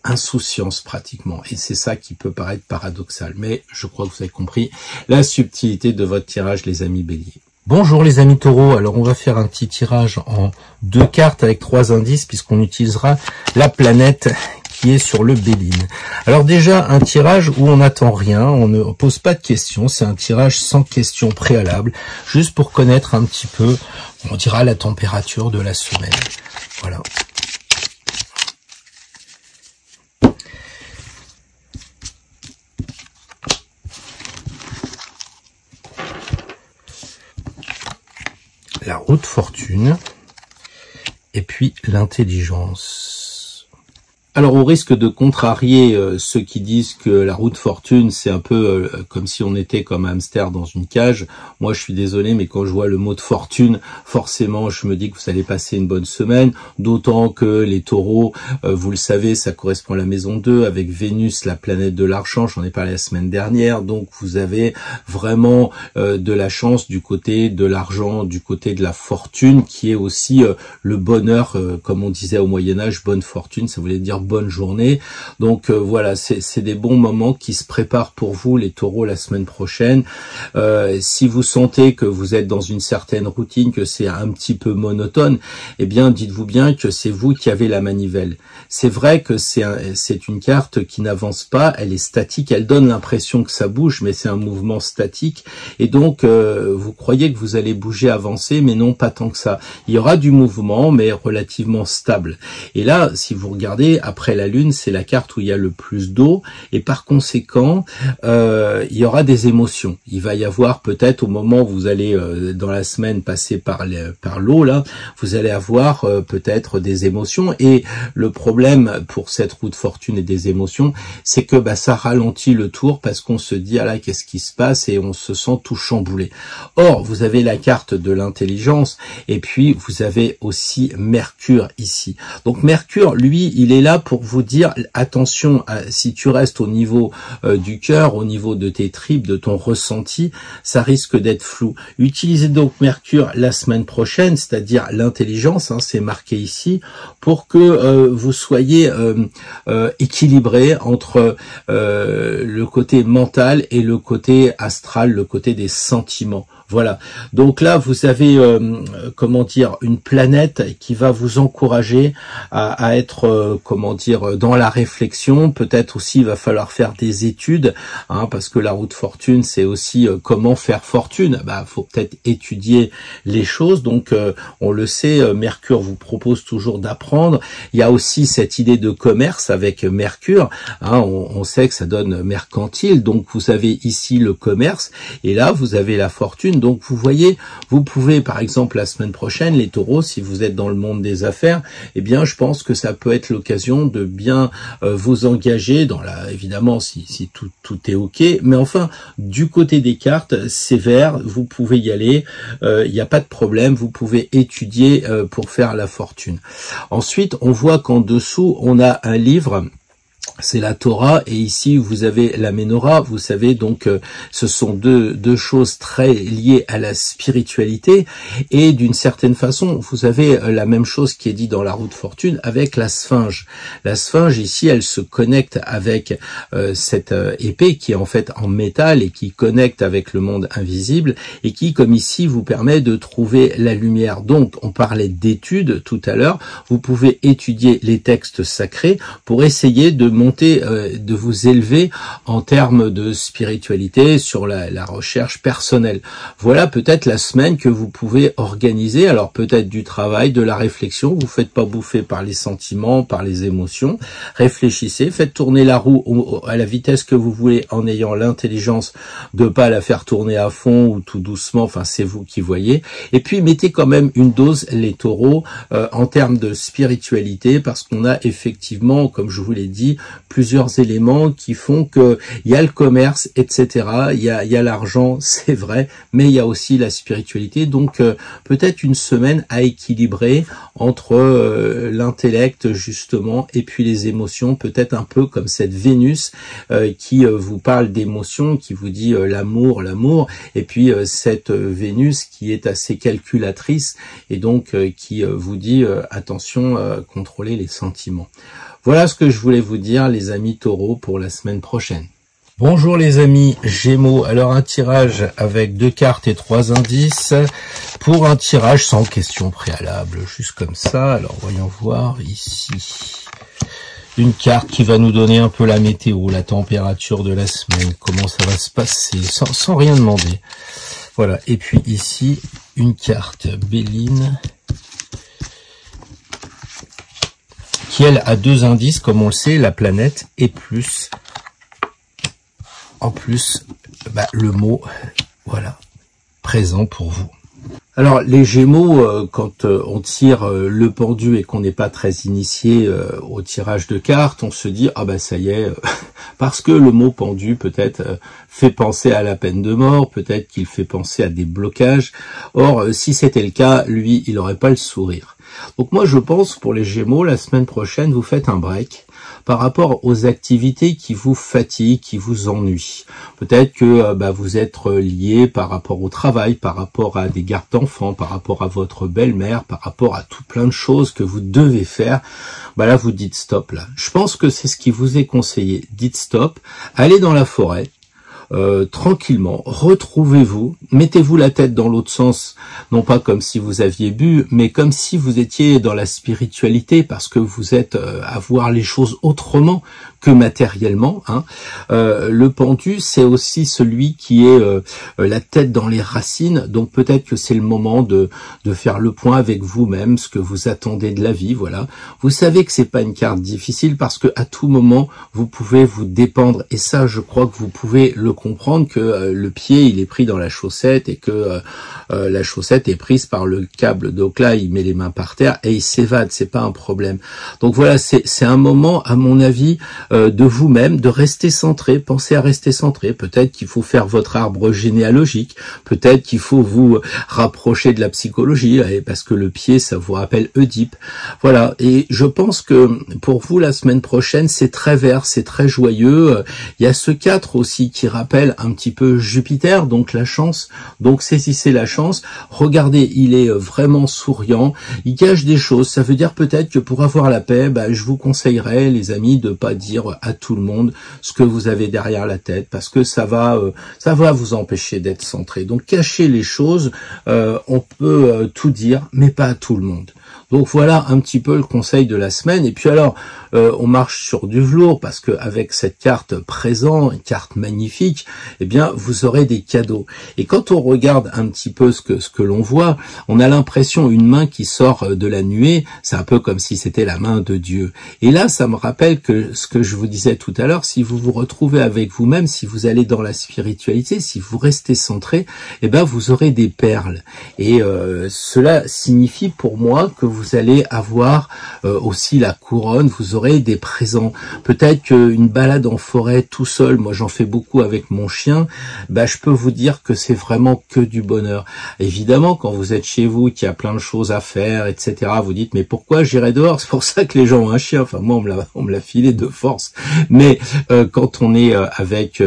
insouciance pratiquement. Et c'est ça qui peut paraître paradoxal. Mais je crois que vous avez compris la subtilité de votre tirage, les amis béliers. Bonjour les amis taureaux, alors on va faire un petit tirage en 2 cartes avec 3 indices puisqu'on utilisera la planète qui est sur le Béline. Alors déjà un tirage où on n'attend rien, on ne pose pas de questions, c'est un tirage sans questions préalables, juste pour connaître un petit peu, on dira la température de la semaine. Voilà. la roue de fortune et puis l'intelligence. Alors au risque de contrarier ceux qui disent que la roue de fortune c'est un peu comme si on était comme un hamster dans une cage, moi je suis désolé mais quand je vois le mot de fortune, forcément je me dis que vous allez passer une bonne semaine, d'autant que les taureaux, vous le savez, ça correspond à la maison 2 avec Vénus, la planète de l'argent, j'en ai parlé la semaine dernière, donc vous avez vraiment de la chance du côté de l'argent, du côté de la fortune qui est aussi le bonheur, comme on disait au Moyen-Âge, bonne fortune, ça voulait dire bonne journée. Donc voilà, c'est des bons moments qui se préparent pour vous les taureaux la semaine prochaine. Si vous sentez que vous êtes dans une certaine routine, que c'est un petit peu monotone, eh bien dites-vous bien que c'est vous qui avez la manivelle. C'est vrai que c'est une carte qui n'avance pas, elle est statique, elle donne l'impression que ça bouge, mais c'est un mouvement statique. Et donc vous croyez que vous allez bouger, avancer, mais non, pas tant que ça. Il y aura du mouvement, mais relativement stable. Et là, si vous regardez, après la lune, c'est la carte où il y a le plus d'eau et par conséquent, il y aura des émotions. Il va y avoir peut-être au moment où vous allez dans la semaine passer par l'eau, là, vous allez avoir peut-être des émotions et le problème pour cette roue de fortune et des émotions, c'est que ça ralentit le tour parce qu'on se dit ah là qu'est-ce qui se passe et on se sent tout chamboulé. Or, vous avez la carte de l'intelligence et puis vous avez aussi Mercure ici. Donc Mercure, lui, il est là pour vous dire attention, si tu restes au niveau du cœur, au niveau de tes tripes, de ton ressenti, ça risque d'être flou. Utilisez donc Mercure la semaine prochaine, c'est-à-dire l'intelligence, c'est marqué ici, pour que vous soyez équilibré entre le côté mental et le côté astral, le côté des sentiments. Voilà. Donc là, vous avez, comment dire, une planète qui va vous encourager à être, comment dire, dans la réflexion. Peut-être aussi, il va falloir faire des études, parce que la roue de fortune, c'est aussi comment faire fortune. Faut peut-être étudier les choses. Donc, on le sait, Mercure vous propose toujours d'apprendre. Il y a aussi cette idée de commerce avec Mercure. On sait que ça donne mercantile. Donc, vous avez ici le commerce et là, vous avez la fortune. Donc, vous voyez, vous pouvez, par exemple, la semaine prochaine, les taureaux, si vous êtes dans le monde des affaires, eh bien, je pense que ça peut être l'occasion de bien vous engager dans évidemment, si tout est OK. Mais enfin, du côté des cartes, c'est vert, vous pouvez y aller, il n'y a pas de problème, vous pouvez étudier pour faire la fortune. Ensuite, on voit qu'en dessous, on a un livre. C'est la Torah et ici vous avez la Ménorah. Vous savez donc ce sont deux choses très liées à la spiritualité et d'une certaine façon vous avez la même chose qui est dit dans la roue de fortune avec la Sphinge. La Sphinge ici elle se connecte avec cette épée qui est en fait en métal et qui connecte avec le monde invisible et qui comme ici vous permet de trouver la lumière. Donc on parlait d'études tout à l'heure, vous pouvez étudier les textes sacrés pour essayer de monter, de vous élever en termes de spiritualité sur la recherche personnelle. Voilà peut-être la semaine que vous pouvez organiser. Alors peut-être du travail, de la réflexion. Vous faites pas bouffer par les sentiments, par les émotions. Réfléchissez, faites tourner la roue à la vitesse que vous voulez en ayant l'intelligence de pas la faire tourner à fond ou tout doucement. Enfin, c'est vous qui voyez. Et puis mettez quand même une dose, les taureaux, en termes de spiritualité parce qu'on a effectivement, comme je vous l'ai dit, plusieurs éléments qui font que il y a le commerce, etc. Il y a l'argent, c'est vrai, mais il y a aussi la spiritualité. Donc peut-être une semaine à équilibrer entre l'intellect justement et puis les émotions, peut-être un peu comme cette Vénus qui vous parle d'émotions, qui vous dit l'amour, et puis cette Vénus qui est assez calculatrice et donc qui vous dit attention, contrôlez les sentiments. Voilà ce que je voulais vous dire, les amis taureaux, pour la semaine prochaine. Bonjour les amis Gémeaux, alors un tirage avec 2 cartes et 3 indices, pour un tirage sans question préalable, juste comme ça. Alors voyons voir ici, une carte qui va nous donner un peu la météo, la température de la semaine, comment ça va se passer, sans rien demander. Voilà, et puis ici, une carte Béline, qui elle a 2 indices, comme on le sait, la planète et plus, en plus, le mot, voilà, présent pour vous. Alors les Gémeaux, quand on tire le pendu et qu'on n'est pas très initié au tirage de cartes, on se dit ah bah ça y est, parce que le mot pendu peut-être fait penser à la peine de mort, peut-être qu'il fait penser à des blocages. Or si c'était le cas, lui il n'aurait pas le sourire. Donc moi je pense pour les Gémeaux, la semaine prochaine vous faites un break par rapport aux activités qui vous fatiguent, qui vous ennuient. Peut-être que vous êtes lié par rapport au travail, par rapport à des gardes d'enfants, par rapport à votre belle-mère, par rapport à tout plein de choses que vous devez faire. Là, vous dites stop. Là, je pense que c'est ce qui vous est conseillé. Dites stop, allez dans la forêt. Tranquillement, retrouvez-vous, mettez-vous la tête dans l'autre sens, non pas comme si vous aviez bu, mais comme si vous étiez dans la spiritualité, parce que vous êtes à voir les choses autrement que matériellement. Le pendu, c'est aussi celui qui est la tête dans les racines, donc peut-être que c'est le moment de faire le point avec vous-même, ce que vous attendez de la vie, voilà. Vous savez que c'est pas une carte difficile, parce que à tout moment, vous pouvez vous dépendre, et ça, je crois que vous pouvez le comprendre, que le pied, il est pris dans la chaussette, et que la chaussette est prise par le câble, donc là, il met les mains par terre, et il s'évade, c'est pas un problème. Donc voilà, c'est un moment, à mon avis, de vous-même, de rester centré, pensez à rester centré. Peut-être qu'il faut faire votre arbre généalogique, peut-être qu'il faut vous rapprocher de la psychologie, parce que le pied, ça vous rappelle Oedipe. Voilà, et je pense que pour vous, la semaine prochaine, c'est très vert, c'est très joyeux. Il y a ce 4 aussi qui rappelle un petit peu Jupiter, donc la chance, donc saisissez la chance. Regardez, il est vraiment souriant, il cache des choses, ça veut dire peut-être que pour avoir la paix, je vous conseillerais, les amis, de pas dire à tout le monde ce que vous avez derrière la tête, parce que ça va vous empêcher d'être centré. Donc cachez les choses, on peut tout dire, mais pas à tout le monde. Donc voilà un petit peu le conseil de la semaine. Et puis alors, on marche sur du velours, parce que avec cette carte présent, une carte magnifique, eh bien vous aurez des cadeaux. Et quand on regarde un petit peu ce que l'on voit, on a l'impression une main qui sort de la nuée. C'est un peu comme si c'était la main de Dieu. Et là, ça me rappelle que ce que je vous disais tout à l'heure, si vous vous retrouvez avec vous-même, si vous allez dans la spiritualité, si vous restez centré, eh ben vous aurez des perles. Et cela signifie pour moi que vous allez avoir aussi la couronne, vous aurez des présents. Peut-être qu'une balade en forêt tout seul, moi j'en fais beaucoup avec mon chien, je peux vous dire que c'est vraiment que du bonheur. Évidemment, quand vous êtes chez vous, qu'il y a plein de choses à faire, etc., vous dites, mais pourquoi j'irai dehors? C'est pour ça que les gens ont un chien. Enfin, moi, on me l'a filé de force. Mais quand on est avec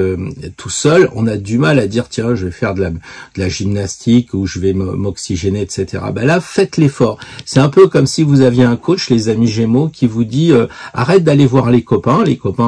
tout seul, on a du mal à dire, tiens, je vais faire de la gymnastique, ou je vais m'oxygéner, etc. Là, faites l'effort. C'est un peu comme si vous aviez un coach, les amis Gémeaux, qui vous dit arrête d'aller voir les copains,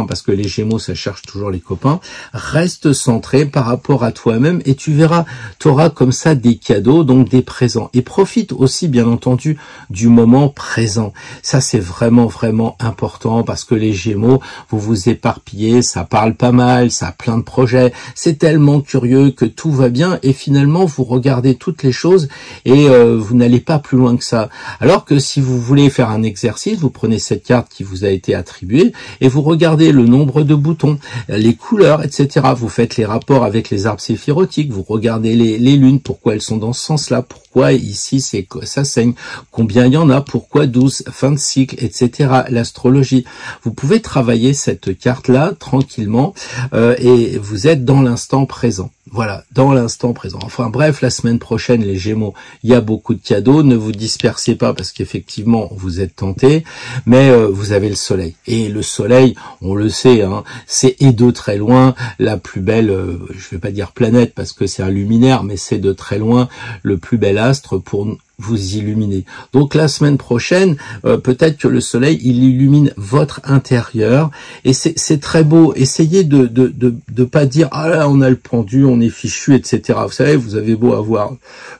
parce que les Gémeaux, ça cherche toujours les copains, reste centré par rapport à toi-même, et tu verras, tu auras comme ça des cadeaux, donc des présents. Et profite aussi, bien entendu, du moment présent. Ça, c'est vraiment, vraiment important, parce que les Gémeaux, vous vous éparpillez, ça parle pas mal, ça a plein de projets, c'est tellement curieux que tout va bien, et finalement, vous regardez toutes les choses, et vous n'allez pas plus loin que ça. Alors que si vous voulez faire un exercice, vous prenez cette carte qui vous a été attribuée et vous regardez le nombre de boutons, les couleurs, etc. Vous faites les rapports avec les arbres séphirotiques, vous regardez les lunes, pourquoi elles sont dans ce sens-là, pourquoi ici ça saigne, combien il y en a, pourquoi 12, fin de cycle, etc. L'astrologie. Vous pouvez travailler cette carte-là tranquillement et vous êtes dans l'instant présent. Voilà, dans l'instant présent. Enfin bref, la semaine prochaine, les Gémeaux, il y a beaucoup de cadeaux. Ne vous dispersez pas, parce qu'effectivement, vous êtes tentés, mais vous avez le soleil. Et le soleil, on le sait, c'est de très loin la plus belle, je vais pas dire planète, parce que c'est un luminaire, mais c'est de très loin le plus bel astre pour vous illuminer. Donc la semaine prochaine, peut-être que le soleil, il illumine votre intérieur, et c'est très beau. Essayez de pas dire ah là on a le pendu, on est fichu, etc. Vous savez, vous avez beau avoir,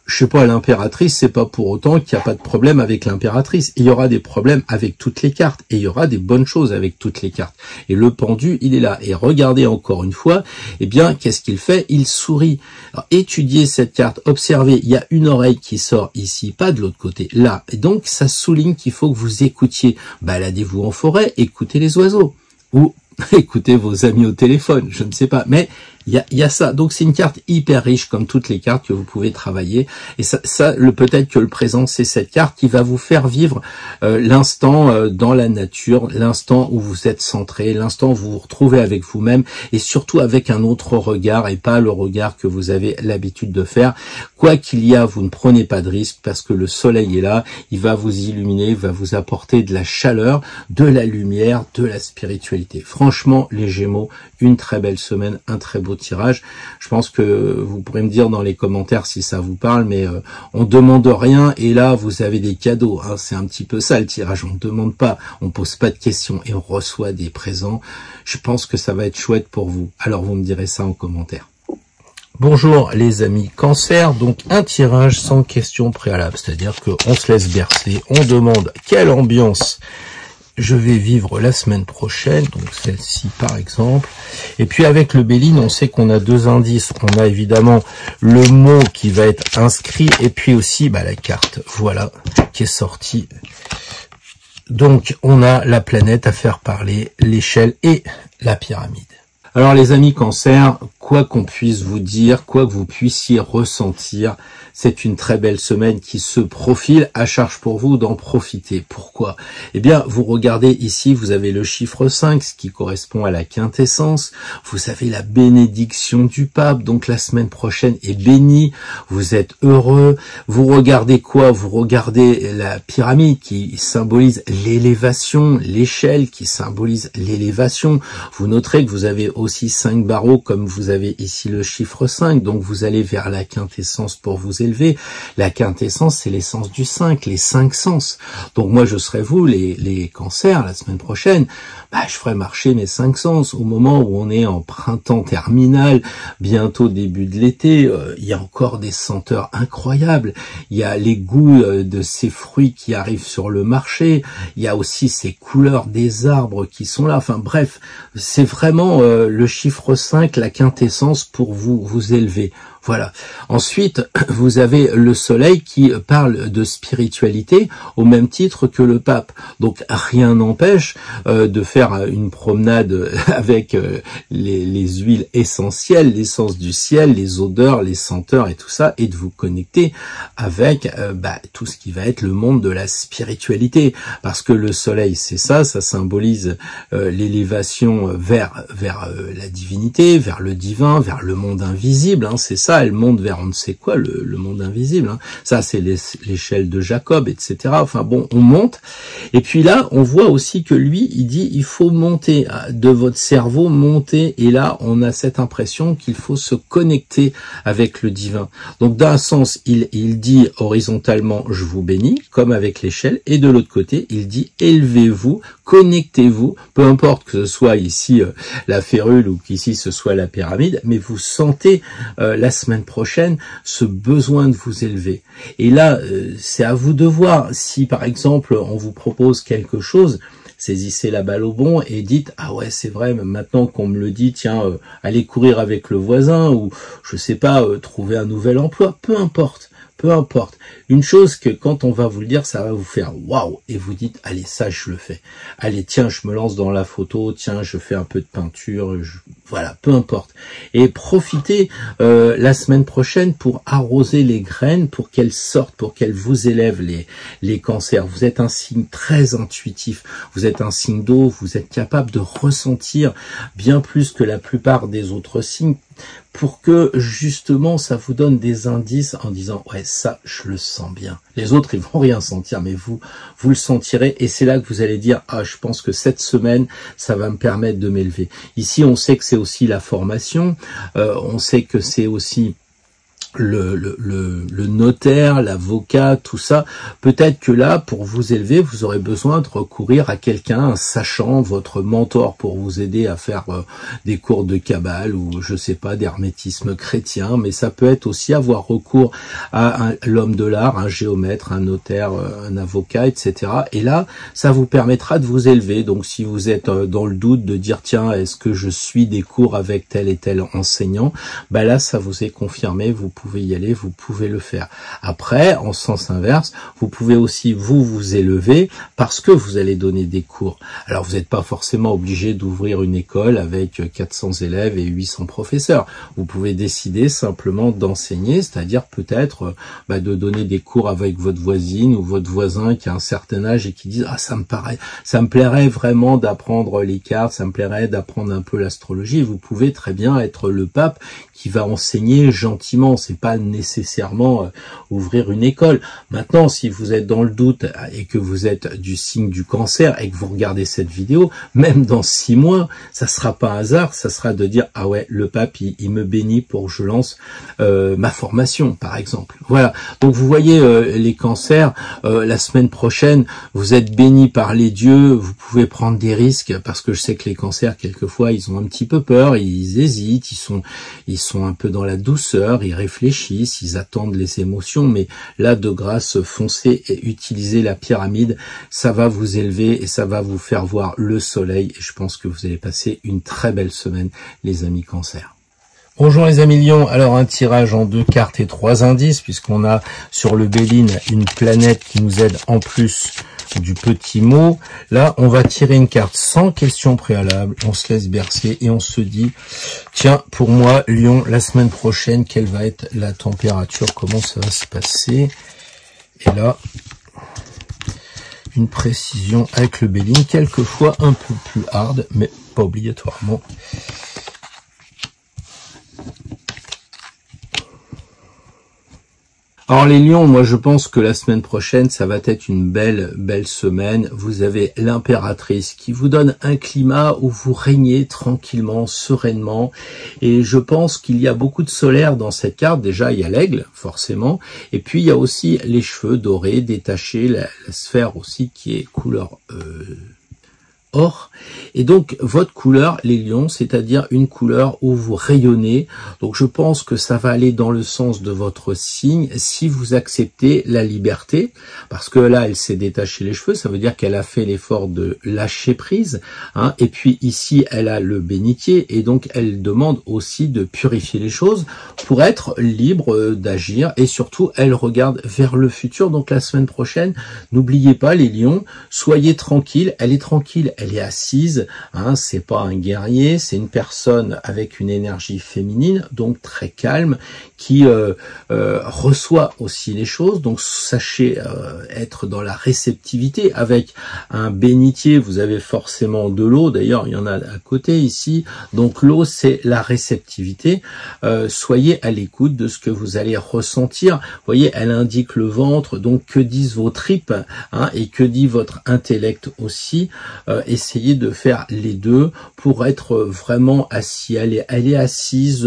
je sais pas, l'impératrice, c'est pas pour autant qu'il n'y a pas de problème avec l'impératrice. Il y aura des problèmes avec toutes les cartes, et il y aura des bonnes choses avec toutes les cartes. Et le pendu, il est là. Et regardez encore une fois, eh bien, qu'est-ce qu'il fait? Il sourit. Alors, étudiez cette carte, observez, il y a une oreille qui sort ici, pas de l'autre côté, là. Et donc, ça souligne qu'il faut que vous écoutiez. Baladez-vous en forêt, écoutez les oiseaux. Ou écoutez vos amis au téléphone, je ne sais pas. Mais Il y a ça. Donc c'est une carte hyper riche comme toutes les cartes que vous pouvez travailler. Et peut-être que le présent, c'est cette carte qui va vous faire vivre l'instant dans la nature, l'instant où vous êtes centré, l'instant où vous vous retrouvez avec vous-même et surtout avec un autre regard et pas le regard que vous avez l'habitude de faire. Quoi qu'il y a, vous ne prenez pas de risque parce que le soleil est là, il va vous illuminer, il va vous apporter de la chaleur, de la lumière, de la spiritualité. Franchement, les Gémeaux, une très belle semaine, un très beau tirage. Je pense que vous pourrez me dire dans les commentaires si ça vous parle, mais on demande rien et là vous avez des cadeaux. Hein, c'est un petit peu ça le tirage. On ne demande pas, on pose pas de questions et on reçoit des présents. Je pense que ça va être chouette pour vous. Alors vous me direz ça en commentaire. Bonjour les amis Cancer, donc un tirage sans question préalable, c'est-à-dire qu'on se laisse bercer, on demande quelle ambiance je vais vivre la semaine prochaine, donc celle-ci par exemple. Et puis avec le Béline, on sait qu'on a deux indices. On a évidemment le mot qui va être inscrit et puis aussi la carte, voilà, qui est sortie. Donc on a la planète à faire parler, l'échelle et la pyramide. Alors les amis Cancer, quoi qu'on puisse vous dire, quoi que vous puissiez ressentir, c'est une très belle semaine qui se profile, à charge pour vous d'en profiter. Pourquoi? Eh bien, vous regardez ici, vous avez le chiffre 5, ce qui correspond à la quintessence. Vous avez la bénédiction du pape, donc la semaine prochaine est bénie, vous êtes heureux. Vous regardez quoi? Vous regardez la pyramide qui symbolise l'élévation, l'échelle qui symbolise l'élévation. Vous noterez que vous avez aussi 5 barreaux comme vous avez ici le chiffre 5, donc vous allez vers la quintessence pour vous élever. La quintessence, c'est l'essence du 5, les 5 sens. Donc moi, je serai vous, les cancers, la semaine prochaine, je ferai marcher mes 5 sens. Au moment où on est en printemps terminal, bientôt début de l'été, il y a encore des senteurs incroyables. Il y a les goûts de ces fruits qui arrivent sur le marché. Il y a aussi ces couleurs des arbres qui sont là. Enfin bref, c'est vraiment le chiffre 5, la quintessence pour vous élever. Voilà. Ensuite, vous avez le soleil qui parle de spiritualité au même titre que le pape. Donc, rien n'empêche de faire une promenade avec les huiles essentielles, l'essence du ciel, les odeurs, les senteurs et tout ça, et de vous connecter avec tout ce qui va être le monde de la spiritualité. Parce que le soleil, c'est ça symbolise l'élévation vers la divinité, vers le divin, vers le monde invisible. Hein, c'est ça. Elle monte vers on ne sait quoi, le monde invisible. Hein. Ça, c'est l'échelle de Jacob, etc. Enfin bon, on monte. Et puis là, on voit aussi que lui, il dit, il faut monter de votre cerveau, monter. Et là, on a cette impression qu'il faut se connecter avec le divin. Donc, d'un sens, il dit horizontalement, je vous bénis, comme avec l'échelle. Et de l'autre côté, il dit, élevez-vous, connectez-vous, peu importe que ce soit ici la férule ou qu'ici ce soit la pyramide, mais vous sentez la semaine prochaine ce besoin de vous élever. Et là, c'est à vous de voir. Si par exemple on vous propose quelque chose, saisissez la balle au bond et dites, ah ouais, c'est vrai, maintenant qu'on me le dit, tiens, allez courir avec le voisin ou je sais pas, trouver un nouvel emploi, peu importe. Peu importe. Une chose que quand on va vous le dire, ça va vous faire waouh. Et vous dites, allez, ça, je le fais. Allez, tiens, je me lance dans la photo. Tiens, je fais un peu de peinture. Voilà, peu importe. Et profitez la semaine prochaine pour arroser les graines, pour qu'elles sortent, pour qu'elles vous élèvent les cancers. Vous êtes un signe très intuitif. Vous êtes un signe d'eau. Vous êtes capable de ressentir bien plus que la plupart des autres signes, pour que justement ça vous donne des indices en disant ouais, ça je le sens bien. Les autres ils vont rien sentir, mais vous le sentirez et c'est là que vous allez dire ah, je pense que cette semaine ça va me permettre de m'élever. Ici on sait que c'est aussi la formation, on sait que c'est aussi le notaire, l'avocat, tout ça. Peut-être que là, pour vous élever, vous aurez besoin de recourir à quelqu'un, un sachant, votre mentor, pour vous aider à faire des cours de Kabbale ou, je sais pas, d'hermétisme chrétien. Mais ça peut être aussi avoir recours à l'homme de l'art, un géomètre, un notaire, un avocat, etc. Et là, ça vous permettra de vous élever. Donc, si vous êtes dans le doute de dire, tiens, est-ce que je suis des cours avec tel et tel enseignant? Là, ça vous est confirmé. Vous pouvez pouvez y aller, vous pouvez le faire. Après, en sens inverse, vous pouvez aussi vous élever parce que vous allez donner des cours. Alors vous n'êtes pas forcément obligé d'ouvrir une école avec 400 élèves et 800 professeurs. Vous pouvez décider simplement d'enseigner, c'est-à-dire peut-être de donner des cours avec votre voisine ou votre voisin qui a un certain âge et qui dit « Ah, ça me plairait vraiment d'apprendre les cartes, ça me plairait d'apprendre un peu l'astrologie ». Vous pouvez très bien être le pape qui va enseigner gentiment, c'est pas nécessairement ouvrir une école. Maintenant, si vous êtes dans le doute et que vous êtes du signe du Cancer et que vous regardez cette vidéo, même dans 6 mois, ça sera pas un hasard, ça sera de dire « Ah ouais, le pape, il me bénit pour que je lance ma formation, par exemple ». Voilà, donc vous voyez les cancers, la semaine prochaine, vous êtes bénis par les dieux, vous pouvez prendre des risques, parce que je sais que les cancers, quelquefois, ils ont un petit peu peur, ils hésitent, ils sont un peu dans la douceur, ils réfléchissent, ils attendent les émotions, mais là, de grâce, foncez et utilisez la pyramide, ça va vous élever et ça va vous faire voir le soleil, et je pense que vous allez passer une très belle semaine, les amis cancers. Bonjour les amis lions, alors un tirage en 2 cartes et 3 indices, puisqu'on a sur le Béline une planète qui nous aide en plus du petit mot. Là, on va tirer une carte sans question préalable, on se laisse bercer et on se dit, tiens, pour moi, Lion, la semaine prochaine, quelle va être la température, comment ça va se passer? Et là, une précision avec le Béline, quelquefois un peu plus hard, mais pas obligatoirement. Alors les lions, moi je pense que la semaine prochaine, ça va être une belle semaine. Vous avez l'impératrice qui vous donne un climat où vous régnez tranquillement, sereinement. Et je pense qu'il y a beaucoup de solaire dans cette carte. Déjà, il y a l'aigle, forcément. Et puis, il y a aussi les cheveux dorés, détachés, la sphère aussi qui est couleur or. Et donc, votre couleur, les lions, c'est-à-dire une couleur où vous rayonnez. Donc, je pense que ça va aller dans le sens de votre signe si vous acceptez la liberté. Parce que là, elle s'est détachée les cheveux. Ça veut dire qu'elle a fait l'effort de lâcher prise. Hein. Et puis, ici, elle a le bénitier. Et donc, elle demande aussi de purifier les choses pour être libre d'agir. Et surtout, elle regarde vers le futur. Donc, la semaine prochaine, n'oubliez pas, les lions, soyez tranquilles. Elle est tranquille. Elle est assise, hein, c'est pas un guerrier, c'est une personne avec une énergie féminine, donc très calme, qui reçoit aussi les choses. Donc sachez être dans la réceptivité. Avec un bénitier, vous avez forcément de l'eau, d'ailleurs il y en a à côté ici, donc l'eau c'est la réceptivité. Soyez à l'écoute de ce que vous allez ressentir. Vous voyez, elle indique le ventre, donc que disent vos tripes, hein, et que dit votre intellect aussi. Essayez de faire les deux pour être vraiment assis. Elle est assise.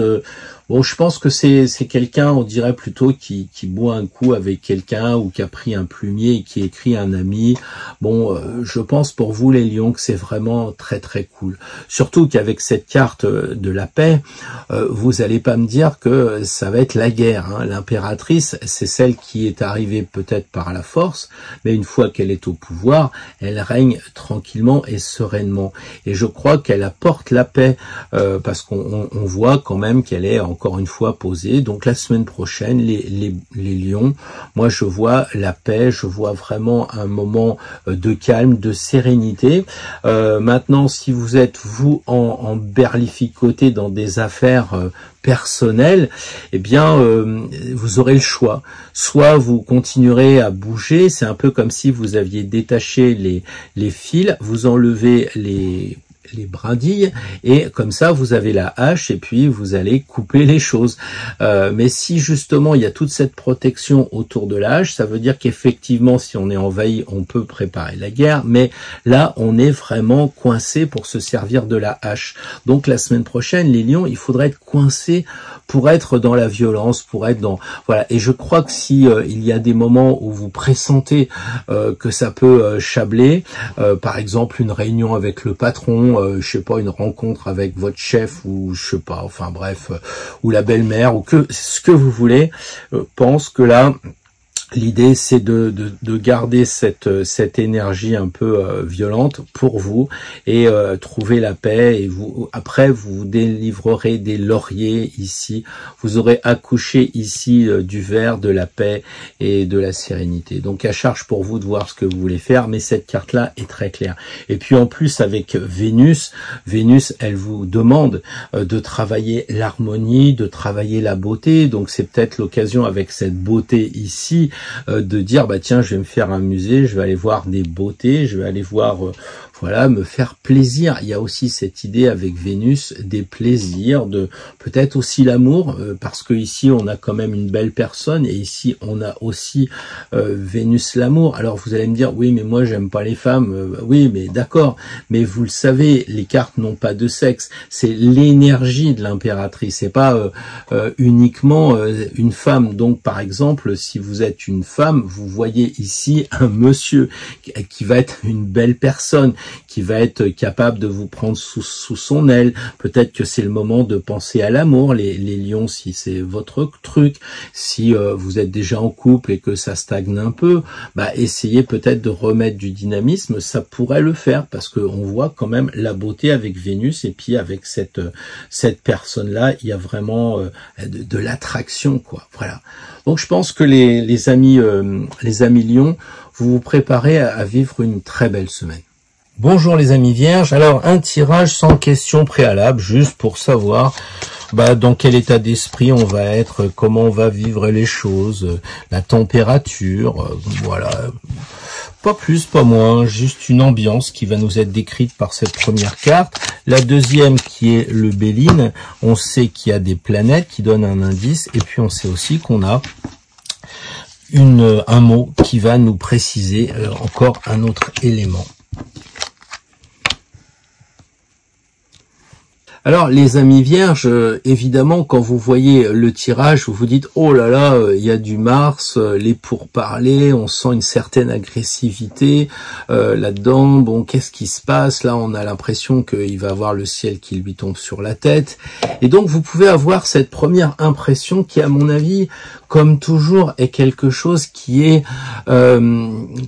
Bon, je pense que c'est quelqu'un, on dirait plutôt qui boit un coup avec quelqu'un ou qui a pris un plumier et qui écrit un ami. Bon, je pense pour vous les lions que c'est vraiment très très cool. Surtout qu'avec cette carte de la paix, vous allez pas me dire que ça va être la guerre. Hein. L'impératrice, c'est celle qui est arrivée peut-être par la force, mais une fois qu'elle est au pouvoir, elle règne tranquillement et sereinement. Et je crois qu'elle apporte la paix parce qu'on voit quand même qu'elle est encore une fois posée. Donc la semaine prochaine, les lions, moi je vois la paix, je vois vraiment un moment de calme, de sérénité. Maintenant, si vous êtes vous en berlificoté dans des affaires personnelles, eh bien vous aurez le choix. Soit vous continuerez à bouger, c'est un peu comme si vous aviez détaché les fils, vous enlevez les brindilles et comme ça vous avez la hache et puis vous allez couper les choses. Mais si justement il y a toute cette protection autour de la hache, ça veut dire qu'effectivement si on est envahi, on peut préparer la guerre, mais là on est vraiment coincé pour se servir de la hache. Donc la semaine prochaine, les lions, il faudrait être coincé pour être dans la violence, pour être dans... Voilà, et je crois que si il y a des moments où vous pressentez que ça peut chabler, par exemple une réunion avec le patron, je sais pas, une rencontre avec votre chef ou je sais pas, enfin bref, ou la belle-mère ou que ce que vous voulez, pense que là L'idée, c'est de garder cette énergie un peu violente pour vous et trouver la paix. Et après, vous délivrerez des lauriers ici. Vous aurez accouché ici du ver, de la paix et de la sérénité. Donc, à charge pour vous de voir ce que vous voulez faire, mais cette carte-là est très claire. Et puis, en plus, avec Vénus, elle vous demande de travailler l'harmonie, de travailler la beauté. Donc, c'est peut-être l'occasion avec cette beauté ici de dire bah tiens, je vais me faire un musée, je vais aller voir des beautés, je vais aller voir voilà, me faire plaisir. Il y a aussi cette idée avec Vénus des plaisirs, de peut-être aussi l'amour, parce que ici on a quand même une belle personne et ici on a aussi Vénus l'amour. Alors vous allez me dire oui mais moi j'aime pas les femmes, oui mais d'accord, mais vous le savez, les cartes n'ont pas de sexe, c'est l'énergie de l'impératrice, c'est pas uniquement une femme. Donc par exemple si vous êtes une femme, vous voyez ici un monsieur qui va être une belle personne, qui va être capable de vous prendre sous son aile. Peut-être que c'est le moment de penser à l'amour, les lions, si c'est votre truc. Si vous êtes déjà en couple et que ça stagne un peu, bah essayez peut-être de remettre du dynamisme, ça pourrait le faire, parce qu'on voit quand même la beauté avec Vénus, et puis avec cette personne-là, il y a vraiment de l'attraction, quoi. Voilà. Donc je pense que les amis lions, vous vous préparez à vivre une très belle semaine. Bonjour les amis vierges, alors un tirage sans question préalable, juste pour savoir dans quel état d'esprit on va être, comment on va vivre les choses, la température, voilà. Pas plus, pas moins, juste une ambiance qui va nous être décrite par cette première carte. La deuxième qui est le Béline, on sait qu'il y a des planètes qui donnent un indice, et puis on sait aussi qu'on a un mot qui va nous préciser encore un autre élément. Alors les amis vierges, évidemment quand vous voyez le tirage, vous vous dites oh là là, il y a du Mars, les pourparlers, on sent une certaine agressivité là-dedans. Bon, qu'est-ce qui se passe là? On a l'impression qu'il va avoir le ciel qui lui tombe sur la tête. Et donc vous pouvez avoir cette première impression qui, à mon avis, comme toujours, est quelque chose qui est,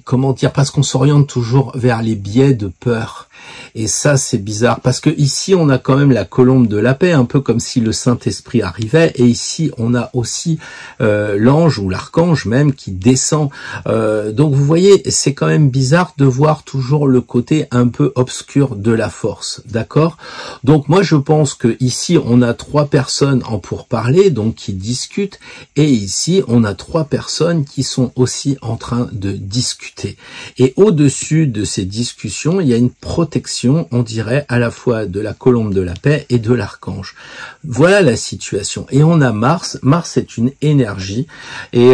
comment dire, parce qu'on s'oriente toujours vers les biais de peur. Et ça, c'est bizarre, parce que ici, on a quand même la colombe de la paix, un peu comme si le Saint-Esprit arrivait, et ici, on a aussi l'ange, ou l'archange même, qui descend. Donc, vous voyez, c'est quand même bizarre de voir toujours le côté un peu obscur de la force, d'accord? Donc, moi, je pense que ici, on a 3 personnes en pourparlers, donc qui discutent, et ici, on a 3 personnes qui sont aussi en train de discuter. Et au-dessus de ces discussions, il y a une protection, on dirait, à la fois de la colombe de la paix et de l'archange. Voilà la situation. Et on a Mars. Mars est une énergie. Et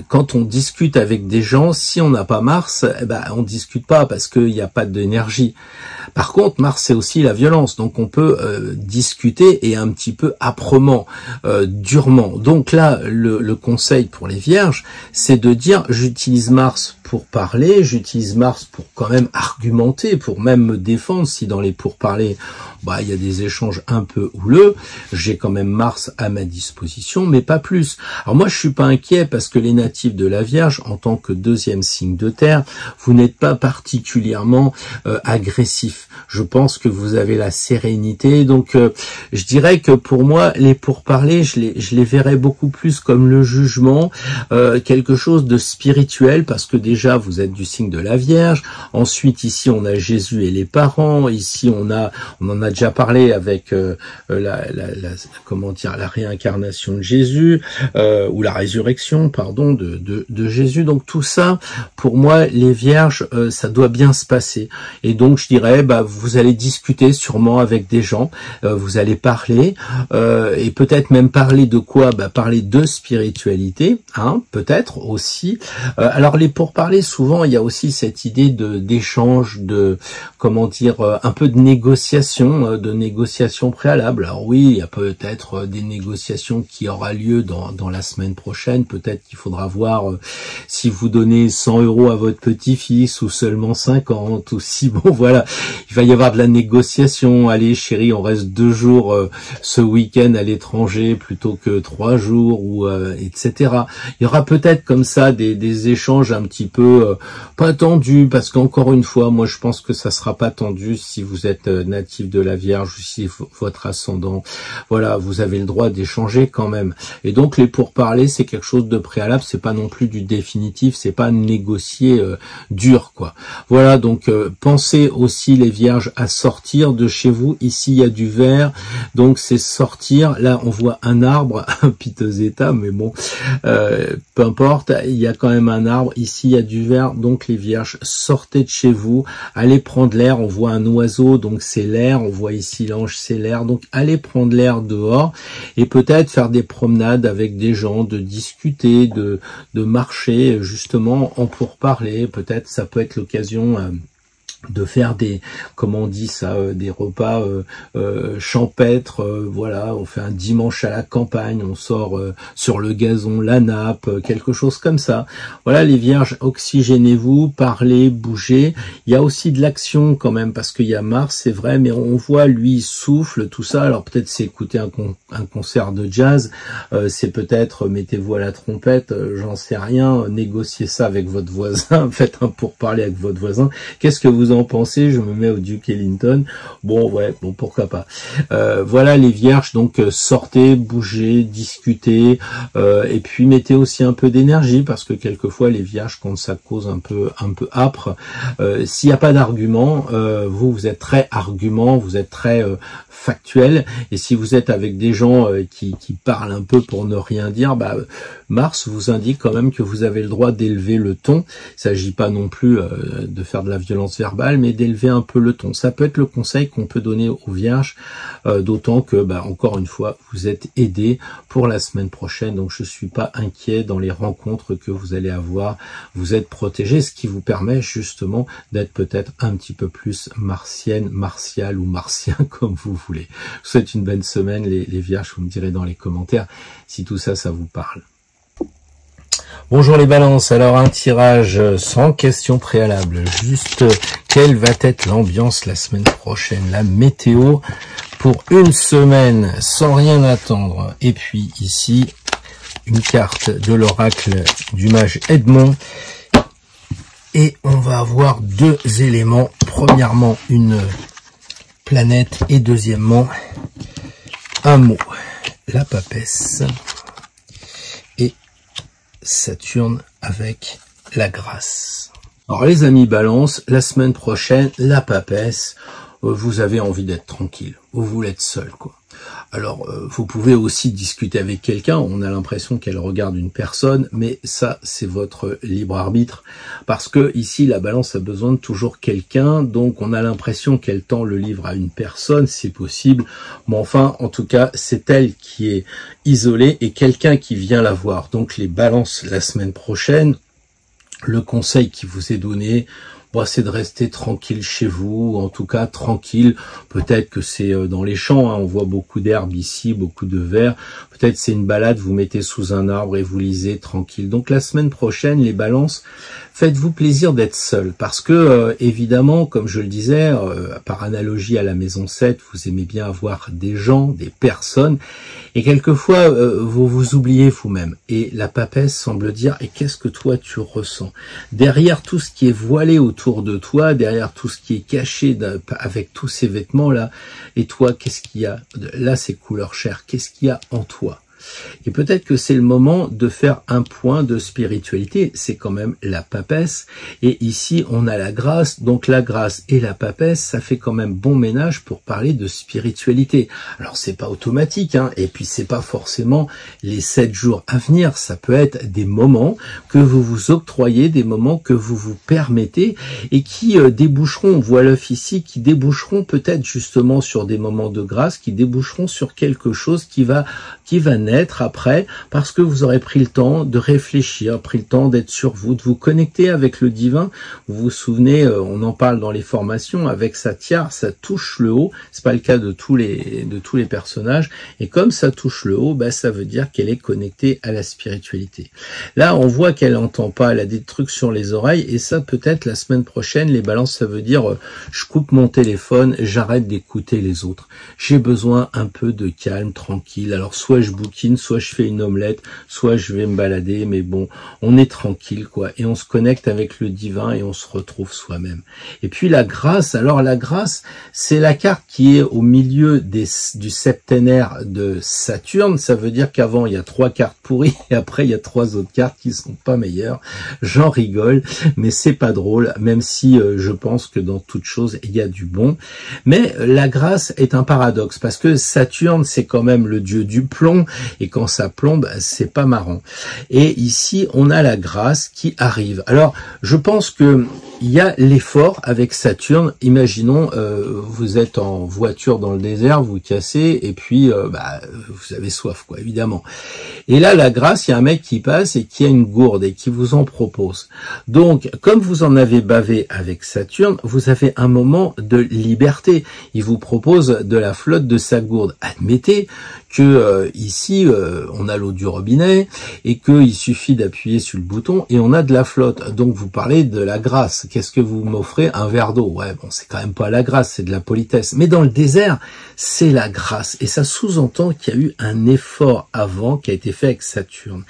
quand on discute avec des gens, si on n'a pas Mars, on discute pas parce qu'il n'y a pas d'énergie. Par contre, Mars, c'est aussi la violence. Donc, on peut discuter et un petit peu âprement, durement. Donc là, le conseil pour les vierges, c'est de dire, j'utilise Mars pour parler, j'utilise Mars pour quand même argumenter, pour même me défendre si dans les pourparlers, il y a des échanges un peu houleux. J'ai quand même Mars à ma disposition, mais pas plus. Alors moi, je suis pas inquiet parce que les natifs de la Vierge, en tant que 2e signe de terre, vous n'êtes pas particulièrement agressif. Je pense que vous avez la sérénité. Donc, je dirais que pour moi, les pourparlers, je les verrais beaucoup plus comme le jugement, quelque chose de spirituel, parce que déjà, vous êtes du signe de la Vierge. Ensuite, ici, on a Jésus et les parents. Ici, on en a déjà parlé avec la réincarnation de Jésus, ou la résurrection, pardon, de Jésus. Donc tout ça, pour moi, les vierges, ça doit bien se passer. Et donc je dirais, vous allez discuter sûrement avec des gens, vous allez parler, et peut-être même parler de quoi? Parler de spiritualité, hein, peut-être aussi. Alors les pourparlers, parler, souvent il y a aussi cette idée d'échange, de comment dire, un peu de négociation préalable. Alors oui, il y a peut-être des négociations qui aura lieu dans la semaine prochaine. Peut-être qu'il faudra voir si vous donnez 100 € à votre petit-fils ou seulement 50, ou si bon voilà, il va y avoir de la négociation. Allez chérie, on reste 2 jours ce week-end à l'étranger plutôt que 3 jours, ou etc. Il y aura peut-être comme ça des échanges un petit peu pas tendus, parce qu'encore une fois, moi je pense que ça sera pas tendu si vous êtes natif de la Vierge, ou si votre ascendant, voilà, vous avez le droit d'échanger quand même. Et donc les pourparlers, c'est quelque chose de préalable, c'est pas non plus du définitif, c'est pas négocier dur, quoi. Voilà, donc pensez aussi les Vierges à sortir de chez vous. Ici il y a du vert, donc c'est sortir. Là on voit un arbre, un piteux état, mais bon, peu importe, il y a quand même un arbre. Ici il y a du vert, donc les Vierges, sortez de chez vous, allez prendre l'air. On voit un oiseau, donc c'est l'air. On voit ici l'ange, c'est l'air. Donc allez prendre l'air dehors, et peut-être faire des promenades avec des gens, de discuter, de marcher justement en pourparlers. Peut-être ça peut être l'occasion de faire des, comment on dit ça, des repas champêtres, voilà, on fait un dimanche à la campagne, on sort sur le gazon, la nappe, quelque chose comme ça. Voilà les Vierges, oxygénez-vous, parlez, bougez. Il y a aussi de l'action quand même, parce qu'il y a Mars, c'est vrai, mais on voit lui il souffle, tout ça. Alors peut-être c'est écouter un concert de jazz, c'est peut-être mettez-vous à la trompette, j'en sais rien, négociez ça avec votre voisin, faites un pourparler avec votre voisin. Qu'est-ce que vous en pensez? Je me mets au Duke Ellington. Bon, ouais, bon, pourquoi pas. Voilà les Vierges, donc sortez, bougez, discutez, et puis mettez aussi un peu d'énergie, parce que quelquefois les Vierges, quand ça cause un peu âpre, s'il n'y a pas d'argument, vous êtes très argument, vous êtes très factuel, et si vous êtes avec des gens qui parlent un peu pour ne rien dire, bah Mars vous indique quand même que vous avez le droit d'élever le ton. Il s'agit pas non plus de faire de la violence verbale, mais d'élever un peu le ton. Ça peut être le conseil qu'on peut donner aux Vierges, d'autant que, bah, encore une fois, vous êtes aidés pour la semaine prochaine, donc je suis pas inquiet dans les rencontres que vous allez avoir. Vous êtes protégés, ce qui vous permet justement d'être peut-être un petit peu plus martienne, martial ou martien, comme vous voulez. Je vous souhaite une bonne semaine, les Vierges. Vous me direz dans les commentaires si tout ça, ça vous parle. Bonjour les balances, alors un tirage sans question préalable, juste quelle va être l'ambiance la semaine prochaine, la météo pour une semaine sans rien attendre. Et puis ici, une carte de l'oracle du mage Edmond, et on va avoir 2 éléments, premièrement une planète et deuxièmement un mot, la papesse et Saturne avec la grâce. Alors les amis balance, la semaine prochaine, la papesse, vous avez envie d'être tranquille, vous voulez être seul, quoi. Alors, vous pouvez aussi discuter avec quelqu'un, on a l'impression qu'elle regarde une personne, mais ça, c'est votre libre arbitre, parce que ici, la balance a besoin de toujours quelqu'un, donc on a l'impression qu'elle tend le livre à une personne, c'est possible, mais enfin, en tout cas, c'est elle qui est isolée et quelqu'un qui vient la voir. Donc, les balances la semaine prochaine, le conseil qui vous est donné, bon, c'est de rester tranquille chez vous, en tout cas tranquille. Peut-être que c'est dans les champs, hein, on voit beaucoup d'herbes ici, beaucoup de verre. Peut-être c'est une balade, vous mettez sous un arbre et vous lisez tranquille. Donc la semaine prochaine, les balances, faites-vous plaisir d'être seul. Parce que, évidemment, comme je le disais, par analogie à la maison 7, vous aimez bien avoir des gens, des personnes. Et quelquefois, vous vous oubliez vous-même. Et la papesse semble dire, et qu'est-ce que toi tu ressens? Derrière tout ce qui est voilé autour de toi, derrière tout ce qui est caché avec tous ces vêtements-là, et toi, qu'est-ce qu'il y a? Là, c'est couleur chair. Qu'est-ce qu'il y a en toi? Et peut-être que c'est le moment de faire un point de spiritualité, c'est quand même la papesse, et ici on a la grâce, donc la grâce et la papesse, ça fait quand même bon ménage pour parler de spiritualité. Alors c'est pas automatique, hein, et puis c'est pas forcément les 7 jours à venir, ça peut être des moments que vous vous octroyez, des moments que vous vous permettez, et qui déboucheront, on voit l'œuf ici, qui déboucheront peut-être justement sur des moments de grâce, qui déboucheront sur quelque chose qui va naître bien-être après, parce que vous aurez pris le temps de réfléchir, pris le temps d'être sur vous, de vous connecter avec le divin. Vous vous souvenez, on en parle dans les formations, avec sa tiare, ça touche le haut. C'est pas le cas de tous les personnages. Et comme ça touche le haut, ça veut dire qu'elle est connectée à la spiritualité. Là, on voit qu'elle n'entend pas, elle a des trucs sur les oreilles, et ça, peut-être la semaine prochaine, les balances, ça veut dire je coupe mon téléphone, j'arrête d'écouter les autres. J'ai besoin un peu de calme, tranquille. Alors soit je bouquine, soit je fais une omelette, soit je vais me balader, mais bon, on est tranquille, quoi, et on se connecte avec le divin et on se retrouve soi-même. Et puis la grâce, alors la grâce, c'est la carte qui est au milieu du septénaire de Saturne. Ça veut dire qu'avant il y a 3 cartes pourries et après il y a 3 autres cartes qui sont pas meilleures. J'en rigole, mais c'est pas drôle, même si je pense que dans toute chose il y a du bon. Mais la grâce est un paradoxe, parce que Saturne, c'est quand même le dieu du plomb, et quand ça plombe, c'est pas marrant. Et ici, on a la grâce qui arrive. Alors, je pense que il y a l'effort avec Saturne. Imaginons, vous êtes en voiture dans le désert, vous cassez, et puis vous avez soif, quoi, évidemment. Et là, la grâce, il y a un mec qui passe et qui a une gourde et qui vous en propose. Donc, comme vous en avez bavé avec Saturne, vous avez un moment de liberté. Il vous propose de la flotte de sa gourde. Admettez que ici, on a l'eau du robinet et qu'il suffit d'appuyer sur le bouton et on a de la flotte. Donc, vous parlez de la grâce. Qu'est-ce que vous m'offrez? Un verre d'eau. Ouais, bon, c'est quand même pas la grâce, c'est de la politesse. Mais dans le désert, c'est la grâce. Et ça sous-entend qu'il y a eu un effort avant qui a été fait avec Saturne.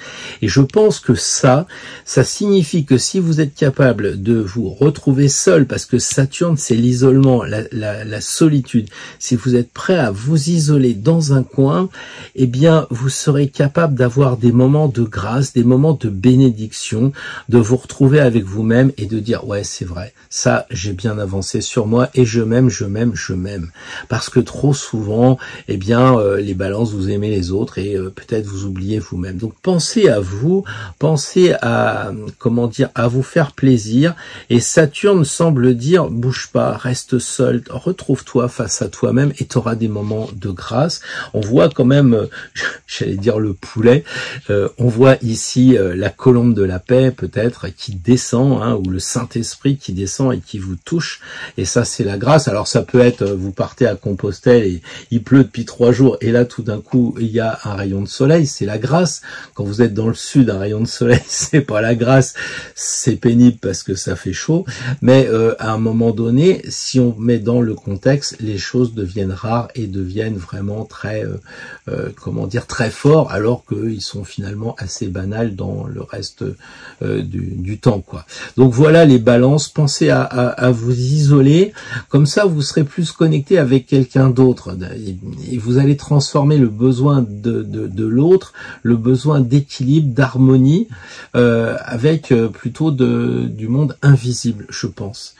Et je pense que ça signifie que si vous êtes capable de vous retrouver seul, parce que Saturne, c'est l'isolement, la solitude. Si vous êtes prêt à vous isoler dans un coin, eh bien, vous serez capable d'avoir des moments de grâce, des moments de bénédiction, de vous retrouver avec vous-même et de dire, ouais, c'est vrai, ça, j'ai bien avancé sur moi et je m'aime, je m'aime, je m'aime. Parce que trop souvent, eh bien, les balances, vous aimez les autres et peut-être vous oubliez vous-même. Donc, pensez à vous, pensez à, à vous faire plaisir. Et Saturne semble dire, bouge pas, reste seul, retrouve-toi face à toi-même et tu auras des moments de grâce. On voit quand même, j'allais dire le poulet, on voit ici la colombe de la paix peut-être qui descend, ou le Saint-Esprit qui descend et qui vous touche, et ça c'est la grâce. Alors ça peut être, vous partez à Compostelle et il pleut depuis 3 jours et là tout d'un coup il y a un rayon de soleil, c'est la grâce. Quand vous êtes dans le sud, un rayon de soleil c'est pas la grâce, c'est pénible parce que ça fait chaud, mais à un moment donné, si on met dans le contexte, les choses deviennent rares et deviennent vraiment très très forts, alors qu'ils sont finalement assez banals dans le reste du temps, quoi. Donc voilà les balances, pensez à vous isoler, comme ça vous serez plus connecté avec quelqu'un d'autre, et vous allez transformer le besoin de l'autre, le besoin d'équilibre, d'harmonie, avec plutôt du monde invisible, je pense.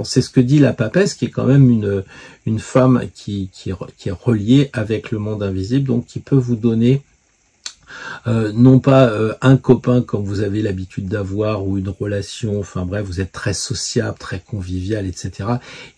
C'est ce que dit la papesse, qui est quand même une femme qui est reliée avec le monde invisible, donc qui peut vous donner non pas un copain comme vous avez l'habitude d'avoir, ou une relation, enfin bref, vous êtes très sociable, très convivial, etc.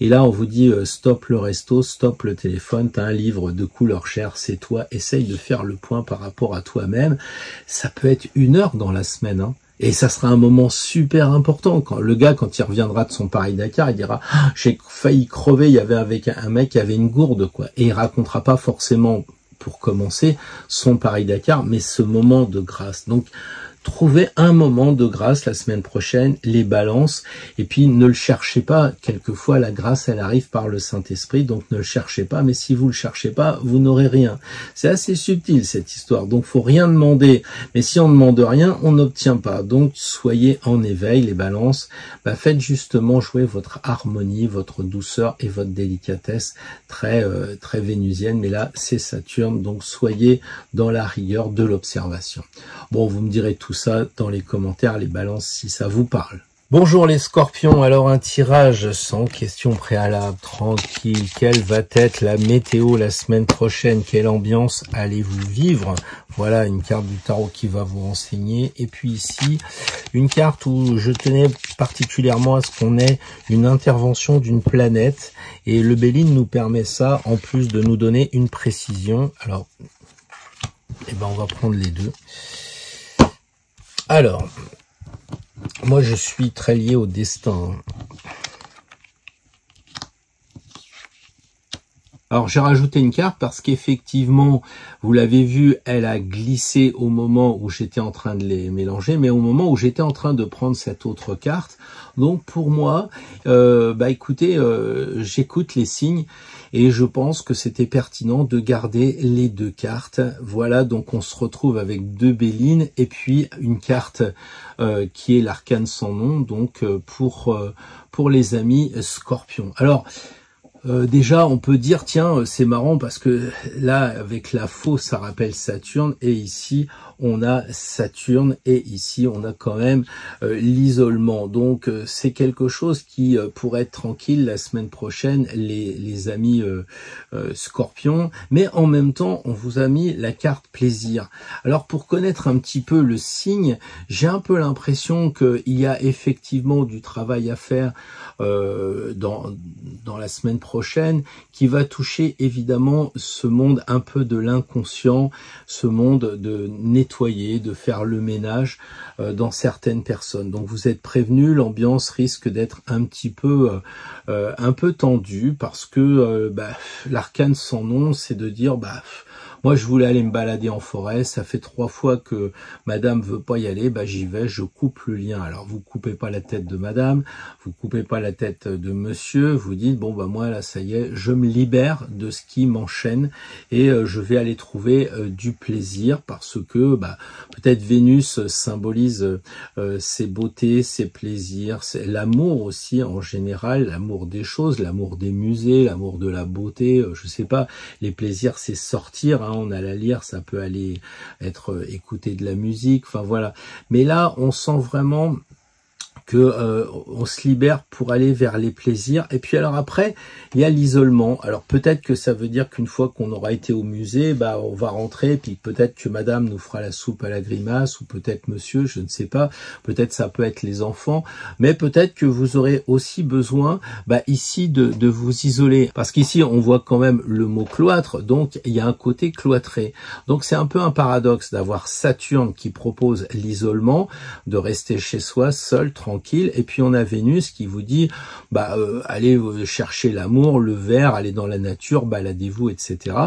Et là on vous dit stop le resto, stop le téléphone, t'as un livre de couleur chair, c'est toi, essaye de faire le point par rapport à toi-même. Ça peut être 1 heure dans la semaine, et ça sera un moment super important. Quand le gars, quand il reviendra de son Paris-Dakar, il dira j'ai failli crever, il y avait avec un mec qui avait une gourde, quoi. Et il racontera pas forcément, pour commencer, son Paris-Dakar, mais ce moment de grâce. Donc, trouvez un moment de grâce la semaine prochaine, les balances, et puis ne le cherchez pas. Quelquefois, la grâce, elle arrive par le Saint-Esprit, donc ne le cherchez pas, mais si vous le cherchez pas, vous n'aurez rien. C'est assez subtil, cette histoire, donc faut rien demander. Mais si on ne demande rien, on n'obtient pas. Donc, soyez en éveil, les balances. Faites justement jouer votre harmonie, votre douceur et votre délicatesse très vénusienne, mais là, c'est Saturne, donc soyez dans la rigueur de l'observation. Bon, vous me direz tout ça dans les commentaires, les balances, si ça vous parle. Bonjour les scorpions, alors un tirage sans question préalable, tranquille. Quelle va être la météo la semaine prochaine? Quelle ambiance allez-vous vivre? Voilà une carte du tarot qui va vous renseigner. Et puis ici, une carte où je tenais particulièrement à ce qu'on ait une intervention d'une planète. Et le Béline nous permet ça, en plus de nous donner une précision. Alors, Et ben, on va prendre les deux. Alors, moi, je suis très lié au destin. Alors, j'ai rajouté une carte parce qu'effectivement, vous l'avez vu, elle a glissé au moment où j'étais en train de les mélanger, mais au moment où j'étais en train de prendre cette autre carte. Donc, pour moi, écoutez, j'écoute les signes et je pense que c'était pertinent de garder les deux cartes. Voilà, donc on se retrouve avec deux Bélines et puis une carte qui est l'arcane sans nom, donc pour les amis Scorpions. Alors, déjà, on peut dire, tiens, c'est marrant parce que là, avec la faux, ça rappelle Saturne, et ici, on a Saturne, et ici, on a quand même l'isolement. Donc, c'est quelque chose qui pourrait être tranquille la semaine prochaine, les amis Scorpions, mais en même temps, on vous a mis la carte plaisir. Alors, pour connaître un petit peu le signe, j'ai un peu l'impression qu'il y a effectivement du travail à faire dans la semaine prochaine, qui va toucher évidemment ce monde un peu de l'inconscient, ce monde de nettoyer, de faire le ménage dans certaines personnes. Donc vous êtes prévenus, l'ambiance risque d'être un petit peu tendue parce que l'arcane sans nom, c'est de dire moi, je voulais aller me balader en forêt. Ça fait 3 fois que madame veut pas y aller. J'y vais, je coupe le lien. Alors, vous coupez pas la tête de madame, vous coupez pas la tête de monsieur. Vous dites, moi, là, ça y est, je me libère de ce qui m'enchaîne et je vais aller trouver du plaisir parce que, peut-être Vénus symbolise ses beautés, ses plaisirs, l'amour aussi en général, l'amour des choses, l'amour des musées, l'amour de la beauté. Je sais pas, les plaisirs, c'est sortir, on a la lire, ça peut aller être écouter de la musique, enfin voilà. Mais là, on sent vraiment que on se libère pour aller vers les plaisirs. Et puis alors après, il y a l'isolement. Alors peut-être que ça veut dire qu'une fois qu'on aura été au musée, on va rentrer, puis peut-être que madame nous fera la soupe à la grimace, ou peut-être monsieur, je ne sais pas. Peut-être ça peut être les enfants, mais peut-être que vous aurez aussi besoin ici de vous isoler. Parce qu'ici, on voit quand même le mot cloître, donc il y a un côté cloîtré. Donc c'est un peu un paradoxe d'avoir Saturne qui propose l'isolement, de rester chez soi, seul, tranquille, et puis on a Vénus qui vous dit allez chercher l'amour, le vert, allez dans la nature, baladez-vous, etc.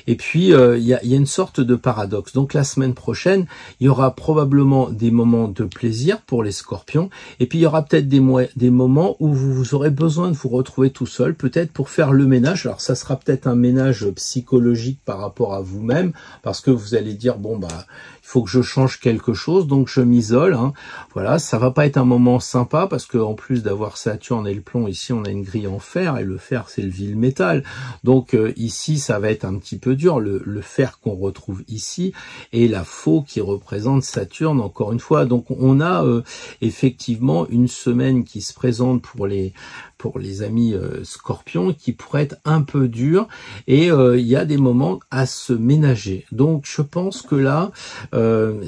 Et puis il y a une sorte de paradoxe. Donc la semaine prochaine, il y aura probablement des moments de plaisir pour les Scorpions, et puis il y aura peut-être des moments où vous aurez besoin de vous retrouver tout seul, peut-être pour faire le ménage. Alors ça sera peut-être un ménage psychologique par rapport à vous-même, parce que vous allez dire il faut que je change quelque chose, donc je m'isole. Voilà, ça va pas être un moment sympa parce que en plus d'avoir Saturne et le plomb, ici on a une grille en fer, et le fer c'est le vil métal. Donc ici ça va être un petit peu dur, le fer qu'on retrouve ici et la faux qui représente Saturne encore une fois. Donc on a effectivement une semaine qui se présente pour les amis Scorpions qui pourrait être un peu dur, et il y a des moments à se ménager. Donc je pense que là,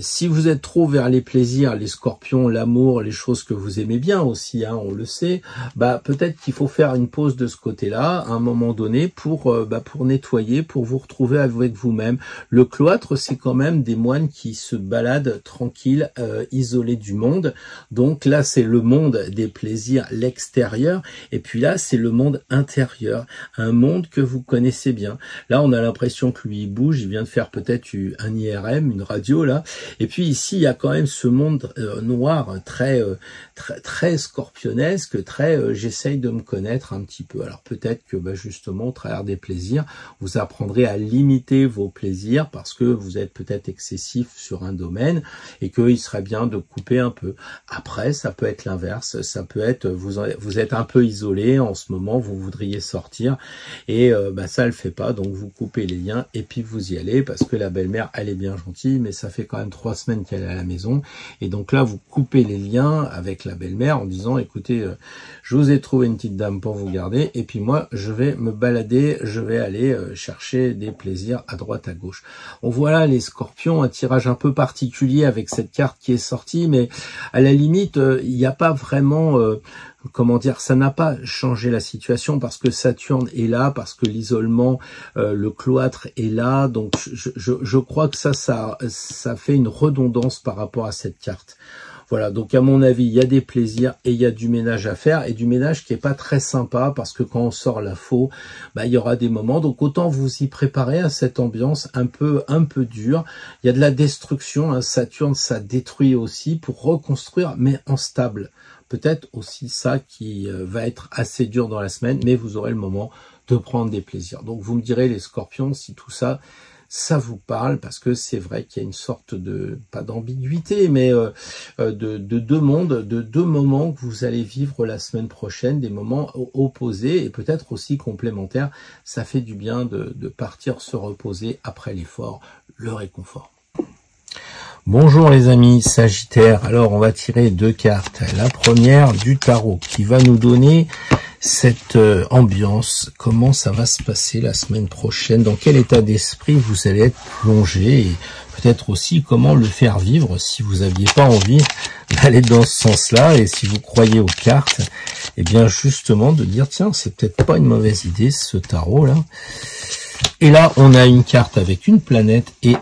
si vous êtes trop vers les plaisirs, les Scorpions, l'amour, les choses que vous aimez bien aussi, on le sait, peut-être qu'il faut faire une pause de ce côté-là à un moment donné pour nettoyer, pour vous retrouver avec vous-même. Le cloître, c'est quand même des moines qui se baladent tranquilles, isolés du monde. Donc là, c'est le monde des plaisirs, l'extérieur. Et puis là, c'est le monde intérieur, un monde que vous connaissez bien. Là, on a l'impression que lui, il bouge, il vient de faire peut-être un IRM, une radio, là. Et puis ici, il y a quand même ce monde noir, très scorpionesque, j'essaye de me connaître un petit peu. Alors peut-être que justement, au travers des plaisirs, vous apprendrez à limiter vos plaisirs parce que vous êtes peut-être excessif sur un domaine et qu'il serait bien de couper un peu. Après, ça peut être l'inverse, ça peut être, vous êtes un peu isolé en ce moment, vous voudriez sortir et ça le fait pas, donc vous coupez les liens et puis vous y allez parce que la belle-mère, elle est bien gentille, mais ça fait quand même 3 semaines qu'elle est à la maison, et donc là, vous coupez les liens avec la belle-mère en disant, écoutez, je vous ai trouvé une petite dame pour vous garder, et puis moi, je vais me balader, je vais aller chercher des plaisirs à droite, à gauche. On voit là les Scorpions, un tirage un peu particulier avec cette carte qui est sortie, mais à la limite, il n'y a pas vraiment comment dire, ça n'a pas changé la situation parce que Saturne est là, parce que l'isolement, le cloître est là. Donc je crois que ça fait une redondance par rapport à cette carte. Voilà, donc à mon avis, il y a des plaisirs et il y a du ménage à faire, et du ménage qui est pas très sympa parce que quand on sort la faux, bah, il y aura des moments. Donc autant vous y préparer à cette ambiance un peu dure. Il y a de la destruction, hein. Saturne, ça détruit aussi pour reconstruire, mais en stable. Peut-être aussi ça qui va être assez dur dans la semaine, mais vous aurez le moment de prendre des plaisirs. Donc vous me direz les scorpions si tout ça vous parle, parce que c'est vrai qu'il y a une sorte de, pas d'ambiguïté, mais de deux mondes, de deux moments que vous allez vivre la semaine prochaine, des moments opposés et peut-être aussi complémentaires. Ça fait du bien de partir se reposer après l'effort, le réconfort. Bonjour les amis Sagittaires, alors on va tirer deux cartes. La première du tarot qui va nous donner cette ambiance, comment ça va se passer la semaine prochaine, dans quel état d'esprit vous allez être plongé, et peut-être aussi comment le faire vivre si vous n'aviez pas envie d'aller dans ce sens-là, et si vous croyez aux cartes, et bien justement de dire tiens, c'est peut-être pas une mauvaise idée ce tarot là. Et là on a une carte avec une planète et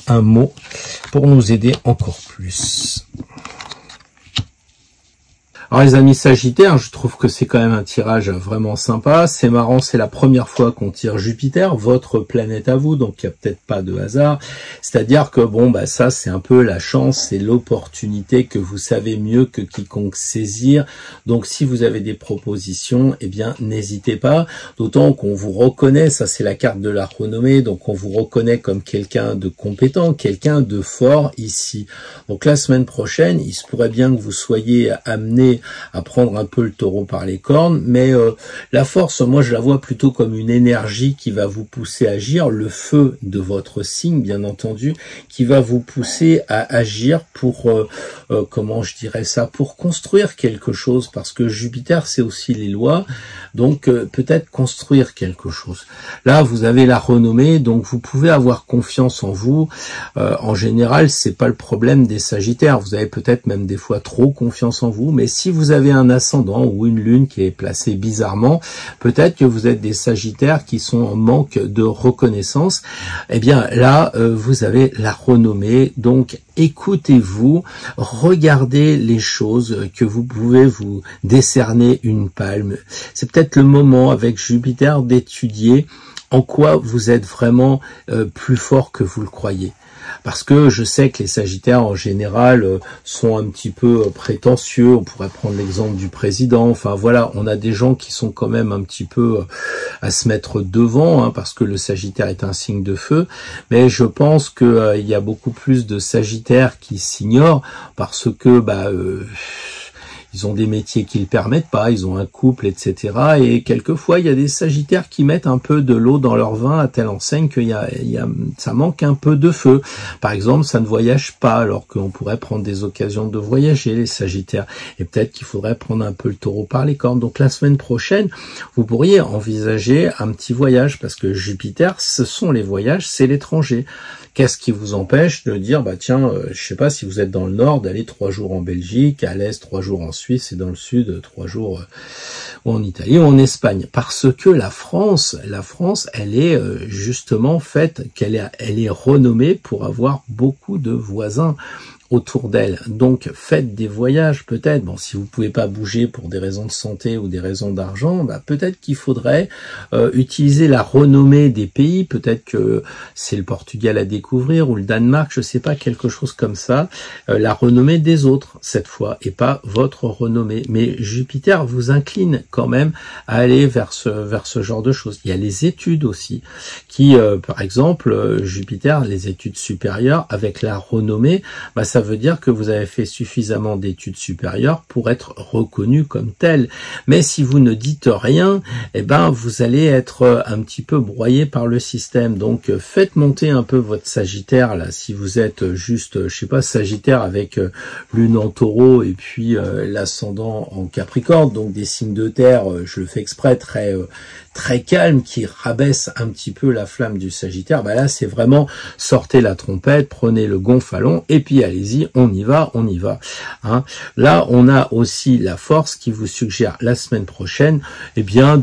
un mot pour nous aider encore plus. Alors les amis Sagittaires, je trouve que c'est quand même un tirage vraiment sympa. C'est marrant, c'est la première fois qu'on tire Jupiter, votre planète à vous, donc il n'y a peut-être pas de hasard. C'est-à-dire que bon, bah ça c'est un peu la chance, c'est l'opportunité que vous savez mieux que quiconque saisir. Donc si vous avez des propositions, eh bien n'hésitez pas. D'autant qu'on vous reconnaît, ça c'est la carte de la renommée, donc on vous reconnaît comme quelqu'un de compétent, quelqu'un de fort ici. Donc la semaine prochaine, il se pourrait bien que vous soyez amené à prendre un peu le taureau par les cornes, mais la force, moi je la vois plutôt comme une énergie qui va vous pousser à agir, le feu de votre signe bien entendu, qui va vous pousser à agir pour, comment je dirais ça, pour construire quelque chose, parce que Jupiter c'est aussi les lois, donc peut-être construire quelque chose. Là vous avez la renommée, donc vous pouvez avoir confiance en vous. En général c'est pas le problème des Sagittaires, vous avez peut-être même des fois trop confiance en vous, mais si vous avez un ascendant ou une lune qui est placée bizarrement, peut-être que vous êtes des Sagittaires qui sont en manque de reconnaissance. Eh bien là, vous avez la renommée, donc écoutez-vous, regardez les choses que vous pouvez vous décerner une palme. C'est peut-être le moment avec Jupiter d'étudier en quoi vous êtes vraiment plus fort que vous le croyez. Parce que je sais que les Sagittaires en général sont un petit peu prétentieux, on pourrait prendre l'exemple du président, enfin voilà, on a des gens qui sont quand même un petit peu à se mettre devant, hein, parce que le Sagittaire est un signe de feu, mais je pense que il y a beaucoup plus de Sagittaires qui s'ignorent parce que ils ont des métiers qui le permettent pas, ils ont un couple, etc. Et quelquefois, il y a des Sagittaires qui mettent un peu de l'eau dans leur vin à telle enseigne que ça manque un peu de feu. Par exemple, ça ne voyage pas, alors qu'on pourrait prendre des occasions de voyager, les Sagittaires. Et peut-être qu'il faudrait prendre un peu le taureau par les cornes. Donc la semaine prochaine, vous pourriez envisager un petit voyage, parce que Jupiter, ce sont les voyages, c'est l'étranger. Qu'est-ce qui vous empêche de dire, bah tiens, je sais pas, si vous êtes dans le nord, d'aller 3 jours en Belgique, à l'est 3 jours en Suisse, et dans le sud 3 jours ou en Italie ou en Espagne. Parce que la France, elle est justement faite, elle est renommée pour avoir beaucoup de voisins autour d'elle. Donc faites des voyages peut-être. Bon, si vous pouvez pas bouger pour des raisons de santé ou des raisons d'argent, peut-être qu'il faudrait utiliser la renommée des pays. Peut-être que c'est le Portugal à découvrir ou le Danemark, je sais pas, quelque chose comme ça. La renommée des autres cette fois et pas votre renommée. Mais Jupiter vous incline quand même à aller vers ce genre de choses. Il y a les études aussi qui, par exemple, Jupiter, les études supérieures avec la renommée, ça veut dire que vous avez fait suffisamment d'études supérieures pour être reconnu comme tel. Mais si vous ne dites rien, vous allez être un petit peu broyé par le système. Donc faites monter un peu votre Sagittaire là. Si vous êtes juste, je sais pas, Sagittaire avec lune en Taureau et puis l'ascendant en Capricorne, donc des signes de terre, je le fais exprès, très très calme, qui rabaisse un petit peu la flamme du Sagittaire, bah là c'est vraiment sortez la trompette, prenez le gonfalon et puis allez-y, on y va, hein. Là on a aussi la force qui vous suggère la semaine prochaine, eh bien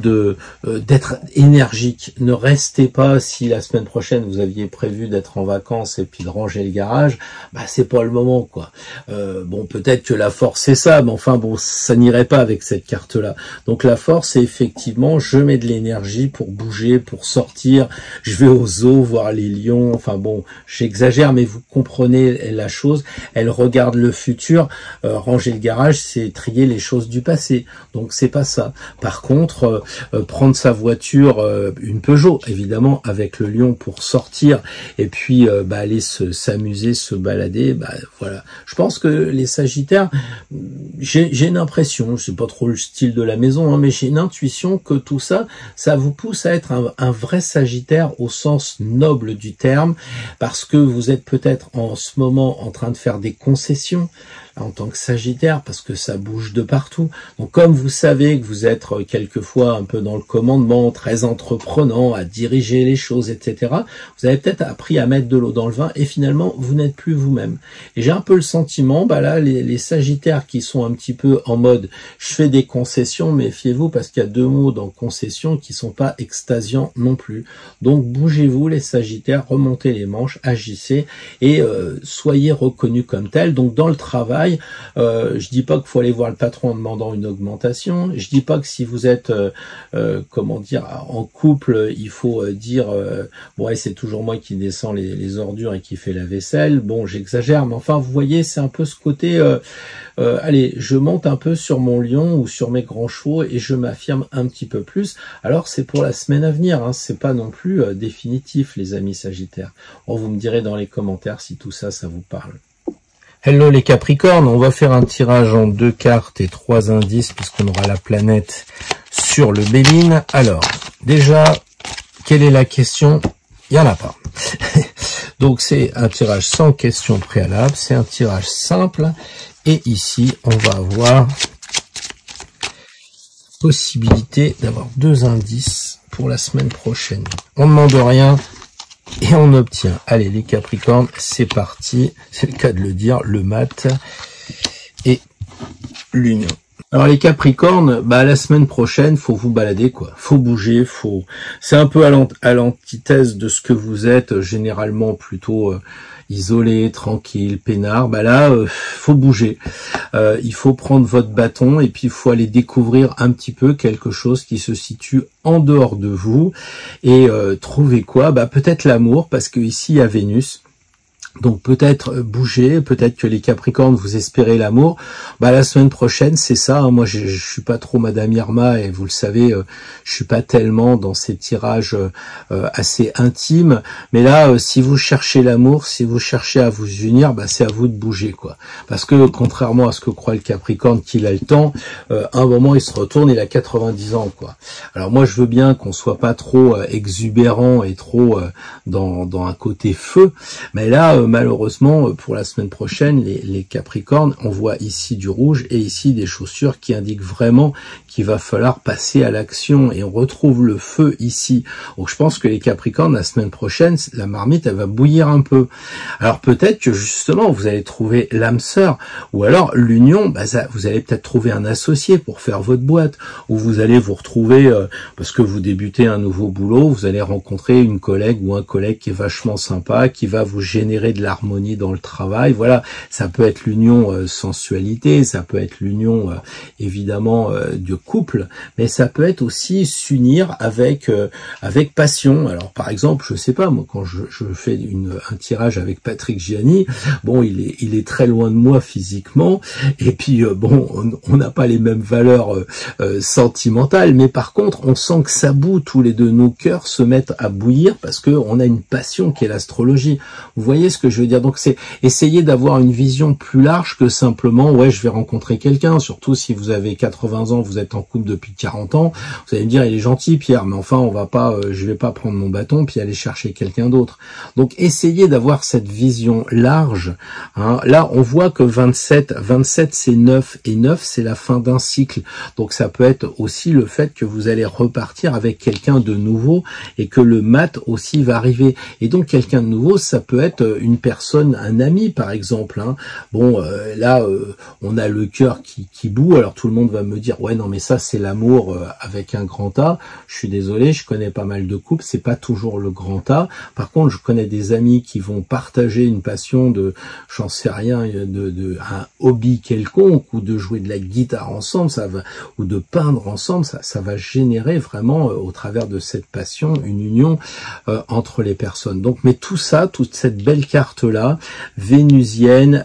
d'être énergique. Ne restez pas, si la semaine prochaine vous aviez prévu d'être en vacances et puis de ranger le garage, bah c'est pas le moment quoi. Bon, peut-être que la force c'est ça, mais enfin bon, ça n'irait pas avec cette carte là. Donc la force c'est effectivement je mets de l'énergie pour bouger, pour sortir, je vais au zoo voir les lions, enfin bon, j'exagère mais vous comprenez la chose. Elle regarde le futur. Ranger le garage c'est trier les choses du passé, donc c'est pas ça. Par contre prendre sa voiture, une Peugeot évidemment avec le lion pour sortir et puis aller s'amuser, se balader, voilà. Je pense que les Sagittaires, j'ai une impression, je sais pas trop le style de la maison, hein, mais j'ai une intuition que tout ça, ça vous pousse à être un vrai Sagittaire au sens noble du terme, parce que vous êtes peut-être en ce moment en train de faire des concessions en tant que Sagittaire, parce que ça bouge de partout. Donc comme vous savez que vous êtes quelquefois un peu dans le commandement, très entreprenant, à diriger les choses, etc., vous avez peut-être appris à mettre de l'eau dans le vin, et finalement, vous n'êtes plus vous-même. Et j'ai un peu le sentiment, là, les Sagittaires qui sont un petit peu en mode, je fais des concessions, méfiez-vous, parce qu'il y a deux mots dans concession qui sont pas extasiants non plus. Donc bougez-vous les Sagittaires, remontez les manches, agissez, et soyez reconnus comme tels. Donc dans le travail, je dis pas qu'il faut aller voir le patron en demandant une augmentation. Je dis pas que si vous êtes, comment dire, en couple, il faut dire, bon, c'est toujours moi qui descends les ordures et qui fait la vaisselle. Bon, j'exagère, mais enfin, vous voyez, c'est un peu ce côté, allez, je monte un peu sur mon lion ou sur mes grands chevaux et je m'affirme un petit peu plus. Alors, c'est pour la semaine à venir, hein, c'est pas non plus définitif, les amis Sagittaires. Bon, vous me direz dans les commentaires si tout ça, ça vous parle. Hello les Capricornes, on va faire un tirage en 2 cartes et 3 indices puisqu'on aura la planète sur le Béline. Alors, déjà, quelle est la question? Il n'y en a pas. Donc c'est un tirage sans question préalable, c'est un tirage simple. Et ici, on va avoir possibilité d'avoir 2 indices pour la semaine prochaine. On ne demande rien. Et on obtient, allez les Capricornes, c'est parti, c'est le cas de le dire, le mat et l'union. Alors les Capricornes, la semaine prochaine, faut vous balader quoi, faut bouger, c'est un peu à l'antithèse de ce que vous êtes, généralement plutôt isolé, tranquille, peinard. Là, faut bouger. Il faut prendre votre bâton et puis il faut aller découvrir un petit peu quelque chose qui se situe en dehors de vous et trouver quoi? Peut-être l'amour, parce que ici il y a Vénus. Donc peut-être bouger, peut-être que les Capricornes vous espérez l'amour. La semaine prochaine c'est ça. Hein. Moi je suis pas trop Madame Irma et vous le savez, je suis pas tellement dans ces tirages assez intimes. Mais là, si vous cherchez l'amour, si vous cherchez à vous unir, c'est à vous de bouger quoi. Parce que contrairement à ce que croit le Capricorne qu'il a le temps, à un moment il se retourne, il a 90 ans quoi. Alors moi je veux bien qu'on soit pas trop exubérant et trop dans un côté feu, mais là malheureusement, pour la semaine prochaine, les Capricornes, on voit ici du rouge et ici des chaussures qui indiquent vraiment qu'il va falloir passer à l'action et on retrouve le feu ici. Donc je pense que les Capricornes, la semaine prochaine, la marmite, elle va bouillir un peu. Alors peut-être que justement, vous allez trouver l'âme sœur ou alors l'union, vous allez peut-être trouver un associé pour faire votre boîte ou vous allez vous retrouver, parce que vous débutez un nouveau boulot, vous allez rencontrer une collègue ou un collègue qui est vachement sympa, qui va vous générer de l'harmonie dans le travail. Voilà, ça peut être l'union sensualité, ça peut être l'union évidemment de couple, mais ça peut être aussi s'unir avec passion. Alors par exemple, je sais pas, moi quand je fais un tirage avec Patrick Gianni, bon il est très loin de moi physiquement, et puis on n'a pas les mêmes valeurs sentimentales, mais par contre on sent que ça bout, tous les deux nos cœurs se mettent à bouillir parce que on a une passion qui est l'astrologie. Vous voyez ce que je veux dire? Donc c'est essayer d'avoir une vision plus large que simplement, ouais, je vais rencontrer quelqu'un, surtout si vous avez 80 ans, vous êtes en couple depuis 40 ans, vous allez me dire, il est gentil Pierre, mais enfin, on va pas, je vais pas prendre mon bâton puis aller chercher quelqu'un d'autre. Donc essayez d'avoir cette vision large, hein. Là, on voit que 27 c'est 9, et 9 c'est la fin d'un cycle. Donc ça peut être aussi le fait que vous allez repartir avec quelqu'un de nouveau et que le mat aussi va arriver. Et donc quelqu'un de nouveau, ça peut être une personne, un ami par exemple, hein. Bon, là, on a le cœur qui bout, alors tout le monde va me dire, ouais non mais ça c'est l'amour avec un grand A. Je suis désolé, je connais pas mal de couples, c'est pas toujours le grand A. Par contre, je connais des amis qui vont partager une passion de, j'en sais rien, de un hobby quelconque, ou de jouer de la guitare ensemble, ça va, ou de peindre ensemble, ça va générer vraiment au travers de cette passion une union entre les personnes. Donc, mais tout ça, toute cette belle carte là, vénusienne,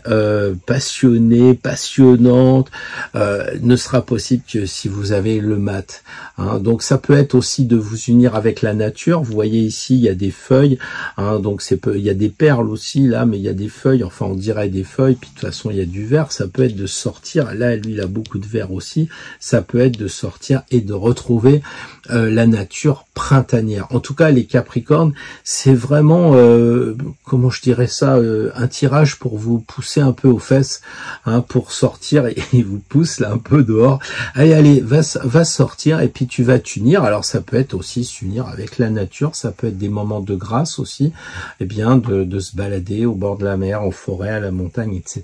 passionnée, passionnante, ne sera possible que si vous avez le mat, hein. Donc ça peut être aussi de vous unir avec la nature. Vous voyez ici, il y a des feuilles, hein, donc il y a des perles aussi là, mais il y a des feuilles, enfin on dirait des feuilles, puis de toute façon il y a du vert. Ça peut être de sortir, là lui il a beaucoup de vert aussi, ça peut être de sortir et de retrouver la nature printanière. En tout cas les Capricornes, c'est vraiment, comment je dirais ça, un tirage pour vous pousser un peu aux fesses, hein, pour sortir, et il vous pousse là un peu dehors. Allez, va sortir, et puis tu vas t'unir. Alors ça peut être aussi s'unir avec la nature, ça peut être des moments de grâce aussi, eh bien de se balader au bord de la mer, en forêt, à la montagne, etc.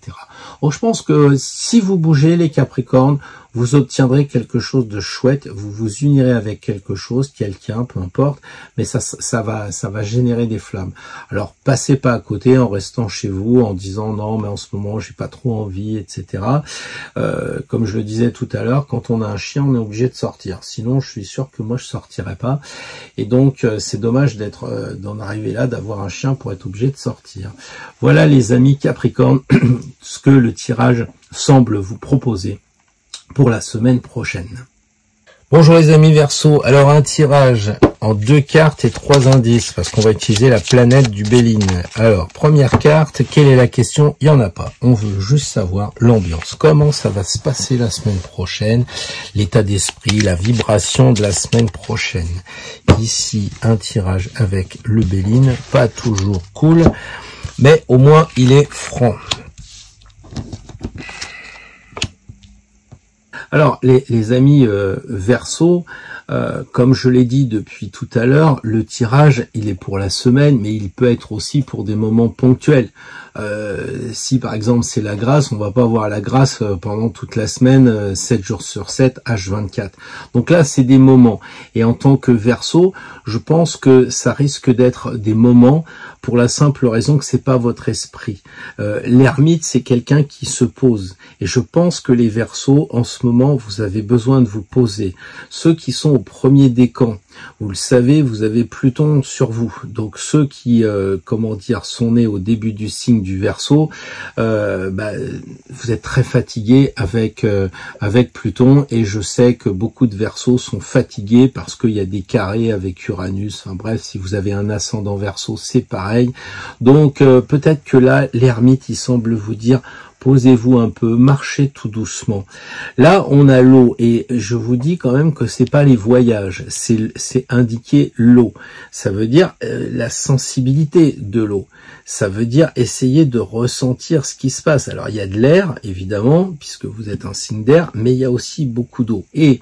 Donc je pense que si vous bougez les Capricornes, vous obtiendrez quelque chose de chouette, vous vous unirez avec quelque chose, quelqu'un, peu importe, mais ça va générer des flammes. Alors passez pas à côté en restant chez vous, en disant non mais en ce moment j'ai pas trop envie, etc. Comme je le disais tout à l'heure, quand on a un chien, on est obligé de sortir. Sinon, je suis sûr que moi je sortirais pas. Et donc c'est dommage d'en arriver là, d'avoir un chien pour être obligé de sortir. Voilà les amis Capricorne, ce que le tirage semble vous proposer pour la semaine prochaine. Bonjour les amis Verseau, alors un tirage en 2 cartes et 3 indices, parce qu'on va utiliser la planète du Béline. Alors, première carte, quelle est la question? Il n'y en a pas, on veut juste savoir l'ambiance, comment ça va se passer la semaine prochaine, l'état d'esprit, la vibration de la semaine prochaine. Ici, un tirage avec le Béline, pas toujours cool, mais au moins il est franc. Alors, les amis Verseau, comme je l'ai dit depuis tout à l'heure, le tirage, il est pour la semaine, mais il peut être aussi pour des moments ponctuels. Si par exemple c'est la grâce, on va pas avoir la grâce pendant toute la semaine, 7 jours sur 7, H24. Donc là, c'est des moments. Et en tant que Verseau, je pense que ça risque d'être des moments pour la simple raison que c'est pas votre esprit. L'ermite, c'est quelqu'un qui se pose. Et je pense que les Verseaux, en ce moment, vous avez besoin de vous poser. Ceux qui sont au premier décan, vous le savez, vous avez Pluton sur vous. Donc ceux qui, sont nés au début du signe du Verseau, vous êtes très fatigués avec Pluton, et je sais que beaucoup de Verseaux sont fatigués parce qu'il y a des carrés avec Uranus. Enfin bref, si vous avez un ascendant Verseau, c'est pareil. Donc peut-être que là, l'ermite, il semble vous dire: posez-vous un peu, marchez tout doucement. Là, on a l'eau, et je vous dis quand même que c'est pas les voyages, c'est indiquer l'eau. Ça veut dire la sensibilité de l'eau. Ça veut dire essayer de ressentir ce qui se passe. Alors, il y a de l'air, évidemment, puisque vous êtes un signe d'air, mais il y a aussi beaucoup d'eau. Et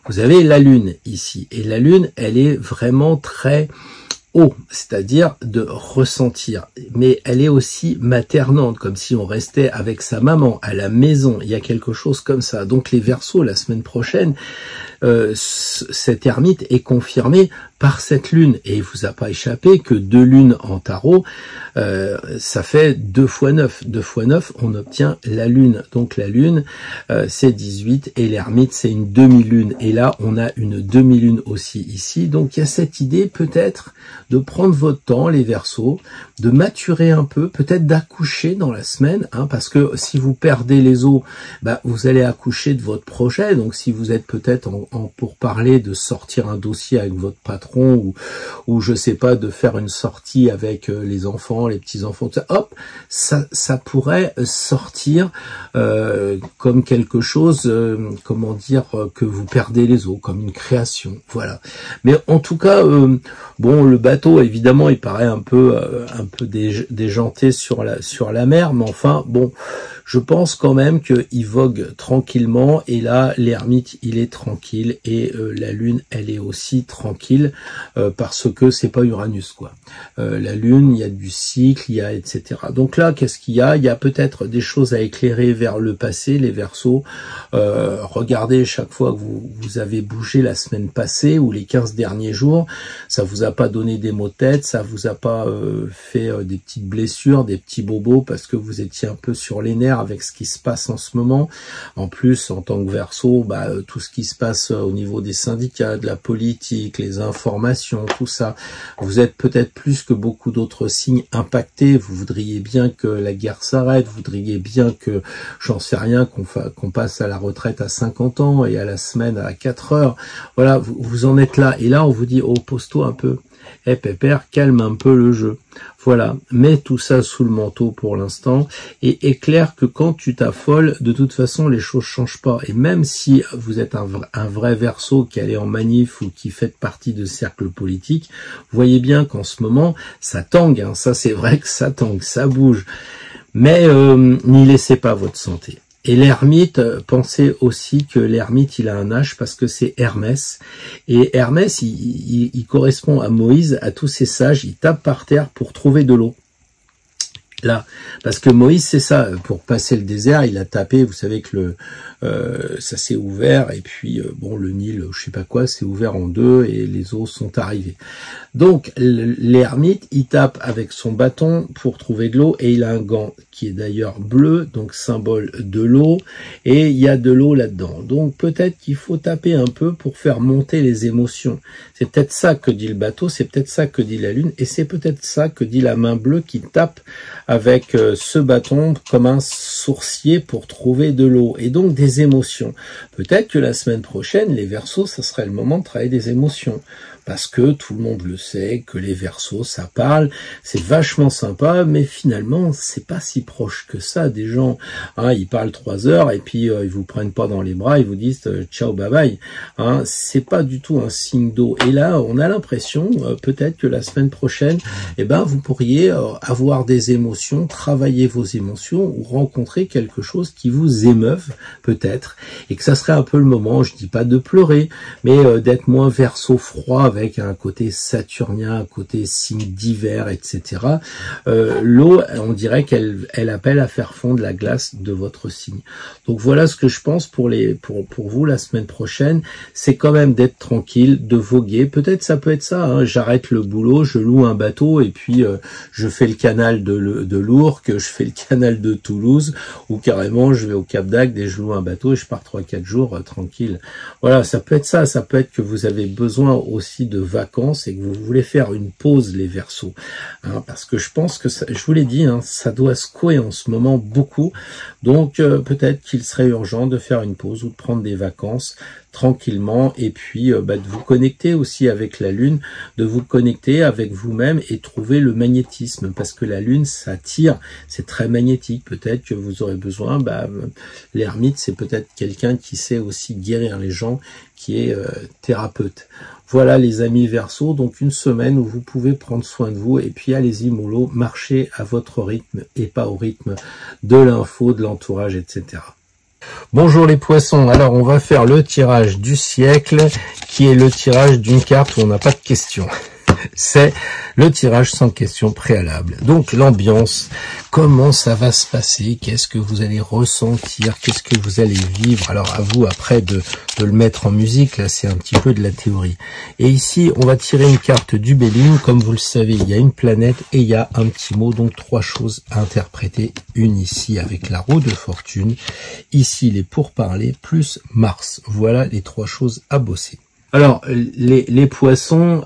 vous avez la Lune ici. Et la Lune, elle est vraiment très haut, c'est-à-dire de ressentir, mais elle est aussi maternante, comme si on restait avec sa maman à la maison. Il y a quelque chose comme ça. Donc les Verseaux, la semaine prochaine, cet ermite est confirmé par cette lune, et il vous a pas échappé que 2 lunes en tarot, ça fait 2 fois 9. 2 fois 9, on obtient la lune. Donc la lune, c'est 18, et l'ermite, c'est une demi-lune. Et là, on a une demi-lune aussi ici. Donc il y a cette idée peut-être de prendre votre temps, les Verseaux, de maturer un peu, peut-être d'accoucher dans la semaine, hein, parce que si vous perdez les os, vous allez accoucher de votre projet. Donc si vous êtes peut-être pour parler de sortir un dossier avec votre patron ou je sais pas, de faire une sortie avec les enfants, les petits-enfants, hop, ça pourrait sortir comme quelque chose, comment dire, que vous perdez les os, comme une création, voilà. Mais en tout cas, bon, le bateau, évidemment, il paraît un peu déjanté sur la mer, mais enfin, bon, je pense quand même qu'il vogue tranquillement, et là, l'ermite, il est tranquille, et la lune, elle est aussi tranquille, parce que c'est pas Uranus, quoi. La lune, il y a du cycle, il y a etc. Donc là, qu'est-ce qu'il y a? Il y a peut-être des choses à éclairer vers le passé, les Verseaux. Regardez chaque fois que vous avez bougé la semaine passée ou les 15 derniers jours, ça vous a pas donné des maux de tête, ça vous a pas fait des petites blessures, des petits bobos parce que vous étiez un peu sur les nerfs avec ce qui se passe en ce moment. En plus, en tant que Verseau, tout ce qui se passe au niveau des syndicats, de la politique, les informations, tout ça, vous êtes peut-être plus que beaucoup d'autres signes impactés. Vous voudriez bien que la guerre s'arrête, vous voudriez bien que, j'en sais rien, qu'on passe à la retraite à 50 ans et à la semaine à 4 heures. Voilà, vous en êtes là. Et là, on vous dit, oh, pose-toi un peu. Eh, pépère, calme un peu le jeu. Voilà, mets tout ça sous le manteau pour l'instant, et est clair que quand tu t'affoles, de toute façon, les choses changent pas. Et même si vous êtes un vrai Verseau qui allait en manif ou qui fait partie de cercles politiques, vous voyez bien qu'en ce moment, ça tangue, hein. Ça c'est vrai que ça tangue, ça bouge. Mais n'y laissez pas votre santé. Et l'ermite, pensez aussi que l'ermite, il a un H parce que c'est Hermès. Et Hermès, il correspond à Moïse, à tous ces sages. Il tape par terre pour trouver de l'eau. Là, parce que Moïse, c'est ça, pour passer le désert, il a tapé, vous savez que ça s'est ouvert, et puis, bon, le Nil, je sais pas quoi, s'est ouvert en deux, et les eaux sont arrivées. Donc, l'ermite, il tape avec son bâton pour trouver de l'eau, et il a un gant qui est d'ailleurs bleu, donc symbole de l'eau, et il y a de l'eau là-dedans. Donc, peut-être qu'il faut taper un peu pour faire monter les émotions. C'est peut-être ça que dit le bateau, c'est peut-être ça que dit la lune, et c'est peut-être ça que dit la main bleue qui tape avec ce bâton comme un sourcier pour trouver de l'eau et donc des émotions. Peut-être que la semaine prochaine, les Verseaux, ça serait le moment de travailler des émotions. Parce que tout le monde le sait, que les Verseaux, ça parle, c'est vachement sympa, mais finalement, c'est pas si proche que ça des gens. Hein, ils parlent 3 heures et puis ils vous prennent pas dans les bras, ils vous disent ciao, bye bye. Hein, c'est pas du tout un signe d'eau. Et là, on a l'impression, peut-être que la semaine prochaine, vous pourriez avoir des émotions, travailler vos émotions ou rencontrer quelque chose qui vous émeuve, peut-être, et que ça serait un peu le moment, je dis pas de pleurer, mais d'être moins Verseau froid, avec un côté saturnien, un côté signe d'hiver, etc. L'eau, on dirait qu'elle appelle à faire fondre la glace de votre signe. Donc voilà ce que je pense pour vous la semaine prochaine, c'est quand même d'être tranquille, de voguer. Peut-être ça peut être ça, hein. J'arrête le boulot, je loue un bateau et puis je fais le canal de Lourdes, je fais le canal de Toulouse, ou carrément je vais au Cap d'Agde et je loue un bateau et je pars 3-4 jours tranquille. Voilà, ça peut être ça, ça peut être que vous avez besoin aussi de vacances et que vous voulez faire une pause, les Verseaux, hein, parce que je pense que ça, je vous l'ai dit, hein, ça doit secouer en ce moment beaucoup, donc peut-être qu'il serait urgent de faire une pause ou de prendre des vacances tranquillement, et puis de vous connecter aussi avec la lune, de vous connecter avec vous-même et trouver le magnétisme, parce que la lune, ça tire, c'est très magnétique. Peut-être que vous aurez besoin, l'ermite, c'est peut-être quelqu'un qui sait aussi guérir les gens, qui est thérapeute. Voilà les amis Verseaux, donc une semaine où vous pouvez prendre soin de vous, et puis allez-y mollo, marchez à votre rythme et pas au rythme de l'info, de l'entourage, etc. Bonjour les poissons, alors on va faire le tirage du siècle, qui est le tirage d'une carte où on n'a pas de questions. C'est le tirage sans question préalable. Donc l'ambiance, comment ça va se passer, qu'est-ce que vous allez ressentir, qu'est-ce que vous allez vivre. Alors à vous après de le mettre en musique, là c'est un petit peu de la théorie. Et ici on va tirer une carte du Béline, comme vous le savez il y a une planète et il y a un petit mot, donc 3 choses à interpréter. Une ici avec la roue de fortune, ici les pourparlers plus Mars. Voilà les 3 choses à bosser. Alors, les poissons,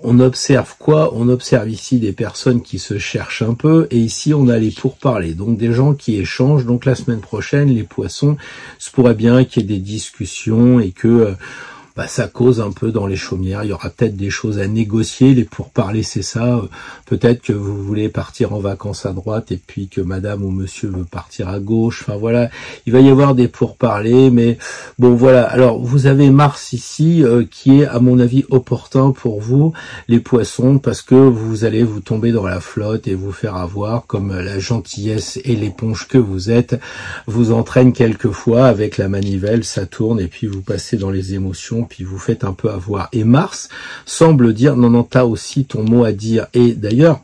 on observe quoi? On observe ici des personnes qui se cherchent un peu, et ici on a les pourparlers, donc des gens qui échangent. Donc la semaine prochaine, les poissons, se pourrait bien qu'il y ait des discussions et que ça cause un peu dans les chaumières. Il y aura peut-être des choses à négocier. Les pourparlers, c'est ça. Peut-être que vous voulez partir en vacances à droite et puis que madame ou monsieur veut partir à gauche. Enfin voilà, il va y avoir des pourparlers, mais bon voilà. Alors vous avez Mars ici qui est à mon avis opportun pour vous, les poissons, parce que vous allez vous tomber dans la flotte et vous faire avoir, comme la gentillesse et l'éponge que vous êtes vous entraîne quelquefois avec la manivelle, ça tourne et puis vous passez dans les émotions, puis vous faites un peu avoir. Et Mars semble dire non, t'as aussi ton mot à dire. Et d'ailleurs,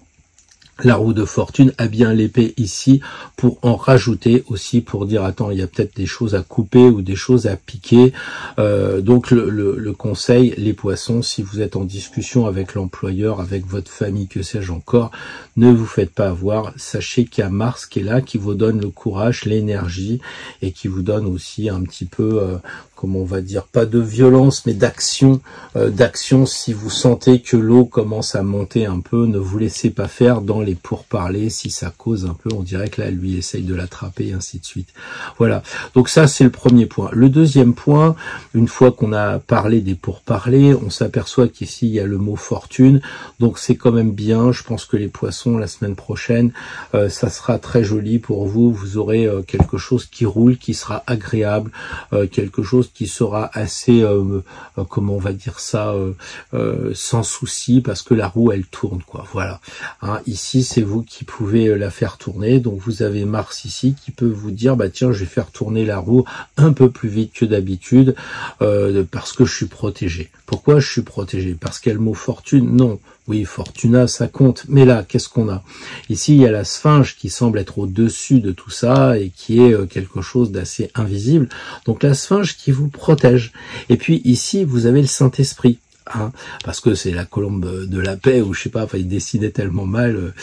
la roue de fortune a bien l'épée ici pour en rajouter aussi, pour dire attends, il y a peut-être des choses à couper ou des choses à piquer. Donc le conseil, les poissons, si vous êtes en discussion avec l'employeur, avec votre famille, que sais-je encore, ne vous faites pas avoir. Sachez qu'il y a Mars qui est là, qui vous donne le courage, l'énergie et qui vous donne aussi un petit peu comment on va dire, pas de violence, mais d'action. Si vous sentez que l'eau commence à monter un peu, ne vous laissez pas faire dans les pourparlers. Si ça cause un peu, on dirait que là, lui essaye de l'attraper, et ainsi de suite. Voilà. Donc ça, c'est le premier point. Le deuxième point, une fois qu'on a parlé des pourparlers, on s'aperçoit qu'ici, il y a le mot fortune. Donc c'est quand même bien. Je pense que les poissons, la semaine prochaine, ça sera très joli pour vous. Vous aurez quelque chose qui roule, qui sera agréable, quelque chose qui sera assez, comment on va dire ça, sans souci, parce que la roue, elle tourne, quoi. Voilà. Hein, ici, c'est vous qui pouvez la faire tourner. Donc, vous avez Mars ici qui peut vous dire, bah tiens, je vais faire tourner la roue un peu plus vite que d'habitude, parce que je suis protégé. Pourquoi je suis protégé? Parce qu'il y a le mot fortune? Non. Oui, Fortuna, ça compte. Mais là, qu'est-ce qu'on a? Ici, il y a la Sphinge qui semble être au-dessus de tout ça et qui est quelque chose d'assez invisible. Donc la Sphinge qui vous protège. Et puis ici, vous avez le Saint-Esprit. Hein, parce que c'est la colombe de la paix, ou je sais pas, enfin il dessinait tellement mal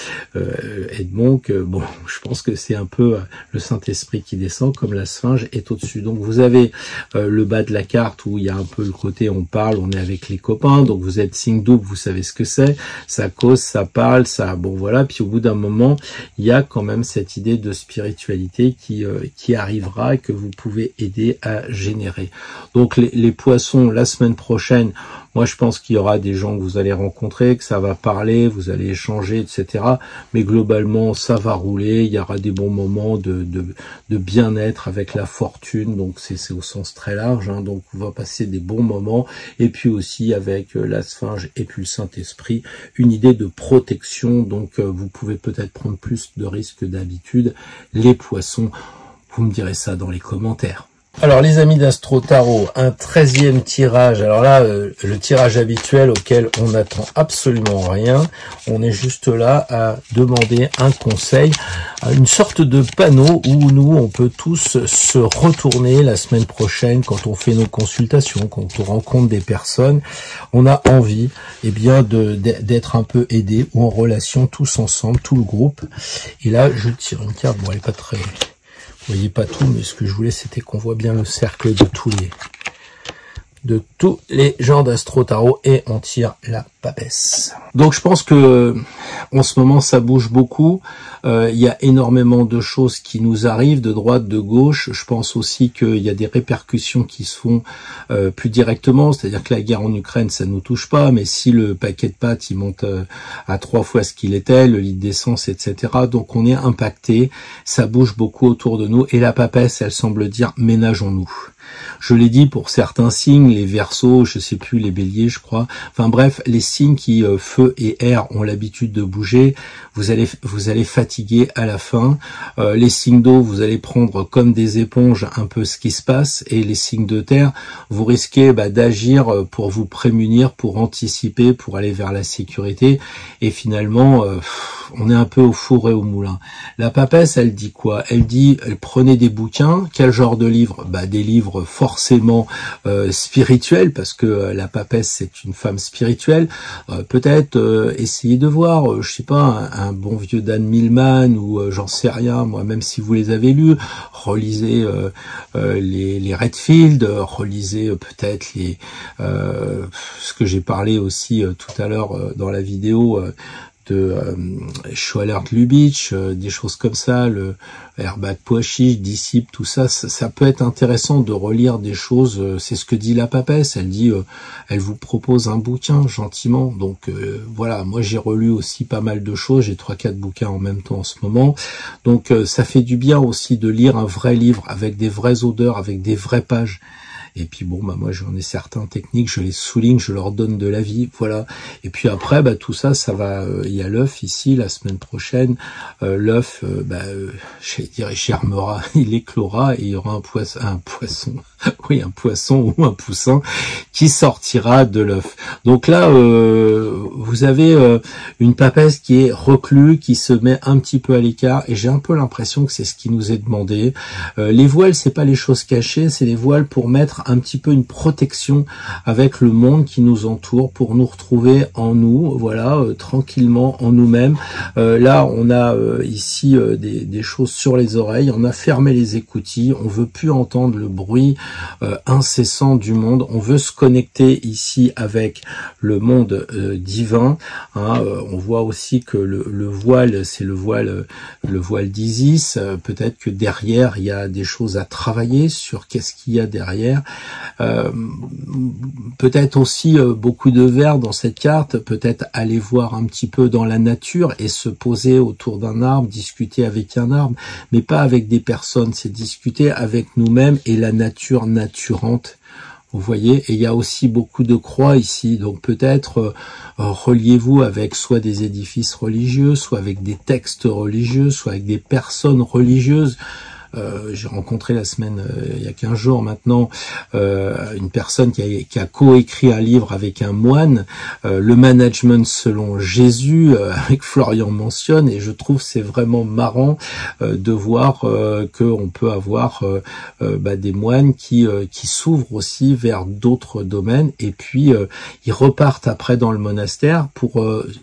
Edmond que bon, je pense que c'est un peu le Saint-Esprit qui descend, comme la Sphinge est au-dessus. Donc vous avez le bas de la carte où il y a un peu le côté on parle, on est avec les copains, donc vous êtes signe double, vous savez ce que c'est, ça cause, ça parle, ça, bon voilà, puis au bout d'un moment, il y a quand même cette idée de spiritualité qui arrivera et que vous pouvez aider à générer. Donc les poissons, la semaine prochaine, moi, je pense qu'il y aura des gens que vous allez rencontrer, que ça va parler, vous allez échanger, etc. Mais globalement, ça va rouler. Il y aura des bons moments de bien-être avec la fortune. Donc, c'est au sens très large. Hein. Donc, on va passer des bons moments. Et puis aussi, avec la Sphinge et puis le Saint-Esprit, une idée de protection. Donc, vous pouvez peut-être prendre plus de risques que d'habitude. Les poissons, vous me direz ça dans les commentaires. Alors les amis d'Astro Tarot, un 13e tirage. Alors là, le tirage habituel auquel on n'attend absolument rien. On est juste là à demander un conseil, une sorte de panneau où nous, on peut tous se retourner la semaine prochaine quand on fait nos consultations, quand on rencontre des personnes. On a envie bien d'être un peu aidé ou en relation tous ensemble, tout le groupe. Et là, je tire une carte. Bon, elle est pas très... Vous voyez pas tout, mais ce que je voulais, c'était qu'on voit bien le cercle de tous les gens d'Astro Tarot, et on tire la papesse. Donc je pense que en ce moment ça bouge beaucoup. Il y a énormément de choses qui nous arrivent de droite, de gauche. Je pense aussi qu'il y a des répercussions qui se font plus directement, c'est-à-dire que la guerre en Ukraine, ça nous touche pas, mais si le paquet de pâtes il monte à 3 fois ce qu'il était, le litre d'essence, etc. Donc on est impacté, ça bouge beaucoup autour de nous, et la papesse, elle semble dire ménageons-nous. Je l'ai dit pour certains signes, les Verseaux, je sais plus, les Béliers, je crois. Enfin bref, les signes qui feu et air ont l'habitude de bouger, vous allez fatiguer à la fin. Les signes d'eau, vous allez prendre comme des éponges un peu ce qui se passe, et les signes de terre, vous risquez d'agir pour vous prémunir, pour anticiper, pour aller vers la sécurité. Et finalement, on est un peu au four et au moulin. La papesse, elle dit quoi? Elle dit prenez des bouquins. Quel genre de livres? Des livres forcément spirituels, parce que la papesse, c'est une femme spirituelle. Peut-être essayez de voir, je sais pas, un bon vieux Dan Millman, ou j'en sais rien, moi, même si vous les avez lus, relisez les Redfield, relisez peut-être ce que j'ai parlé aussi tout à l'heure dans la vidéo, de Schwaller Lubitsch, des choses comme ça, le Herbert Poachich, Disciple, tout ça, ça peut être intéressant de relire des choses. C'est ce que dit la papesse. Elle dit, elle vous propose un bouquin gentiment. Donc voilà, moi j'ai relu aussi pas mal de choses. J'ai 3-4 bouquins en même temps en ce moment. Donc ça fait du bien aussi de lire un vrai livre avec des vraies odeurs, avec des vraies pages. Et puis bon, bah moi j'en ai certains techniques, je les souligne, je leur donne de la vie, voilà. Et puis après, bah tout ça, ça va. Il y a l'œuf ici la semaine prochaine. L'œuf, j'allais dire, il germera, il éclora et il y aura un poisson, oui, un poisson ou un poussin qui sortira de l'œuf. Donc là, vous avez une papesse qui est reclue, qui se met un petit peu à l'écart, et j'ai un peu l'impression que c'est ce qui nous est demandé. Les voiles, c'est pas les choses cachées, c'est les voiles pour mettre un petit peu une protection avec le monde qui nous entoure, pour nous retrouver en nous, voilà, tranquillement en nous-mêmes. Là, on a ici des choses sur les oreilles, on a fermé les écoutilles, on veut plus entendre le bruit incessant du monde, on veut se connecter ici avec le monde divin. Hein, on voit aussi que le voile, c'est le voile d'Isis. Peut-être que derrière, il y a des choses à travailler sur qu'est-ce qu'il y a derrière. Peut-être aussi beaucoup de vert dans cette carte, peut-être aller voir un petit peu dans la nature et se poser autour d'un arbre, discuter avec un arbre, mais pas avec des personnes, c'est discuter avec nous-mêmes et la nature naturante. Vous voyez, et il y a aussi beaucoup de croix ici, donc peut-être reliez-vous avec soit des édifices religieux, soit avec des textes religieux, soit avec des personnes religieuses. J'ai rencontré la semaine, il y a 15 jours maintenant, une personne qui a coécrit un livre avec un moine, le management selon Jésus, avec Florian Mentionne, et je trouve c'est vraiment marrant de voir qu'on peut avoir des moines qui s'ouvrent aussi vers d'autres domaines, et puis ils repartent après dans le monastère pour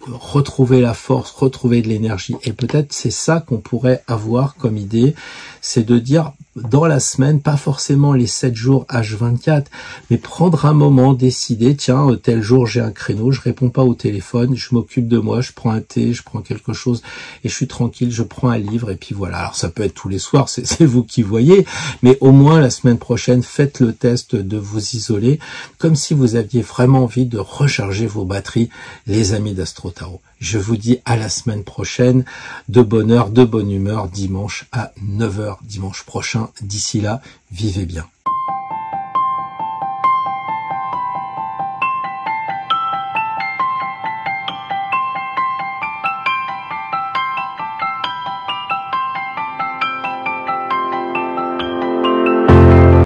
retrouver la force, retrouver de l'énergie, et peut-être c'est ça qu'on pourrait avoir comme idée, c'est de dire dans la semaine, pas forcément les 7 jours H24, mais prendre un moment, décider, tiens, tel jour j'ai un créneau, je réponds pas au téléphone, je m'occupe de moi, je prends un thé, je prends quelque chose et je suis tranquille, je prends un livre et puis voilà. Alors ça peut être tous les soirs, c'est vous qui voyez, mais au moins la semaine prochaine, faites le test de vous isoler, comme si vous aviez vraiment envie de recharger vos batteries, les amis d'Astro Tarot. Je vous dis à la semaine prochaine, de bonne heure, de bonne humeur, dimanche à 9h, dimanche prochain. D'ici là, vivez bien.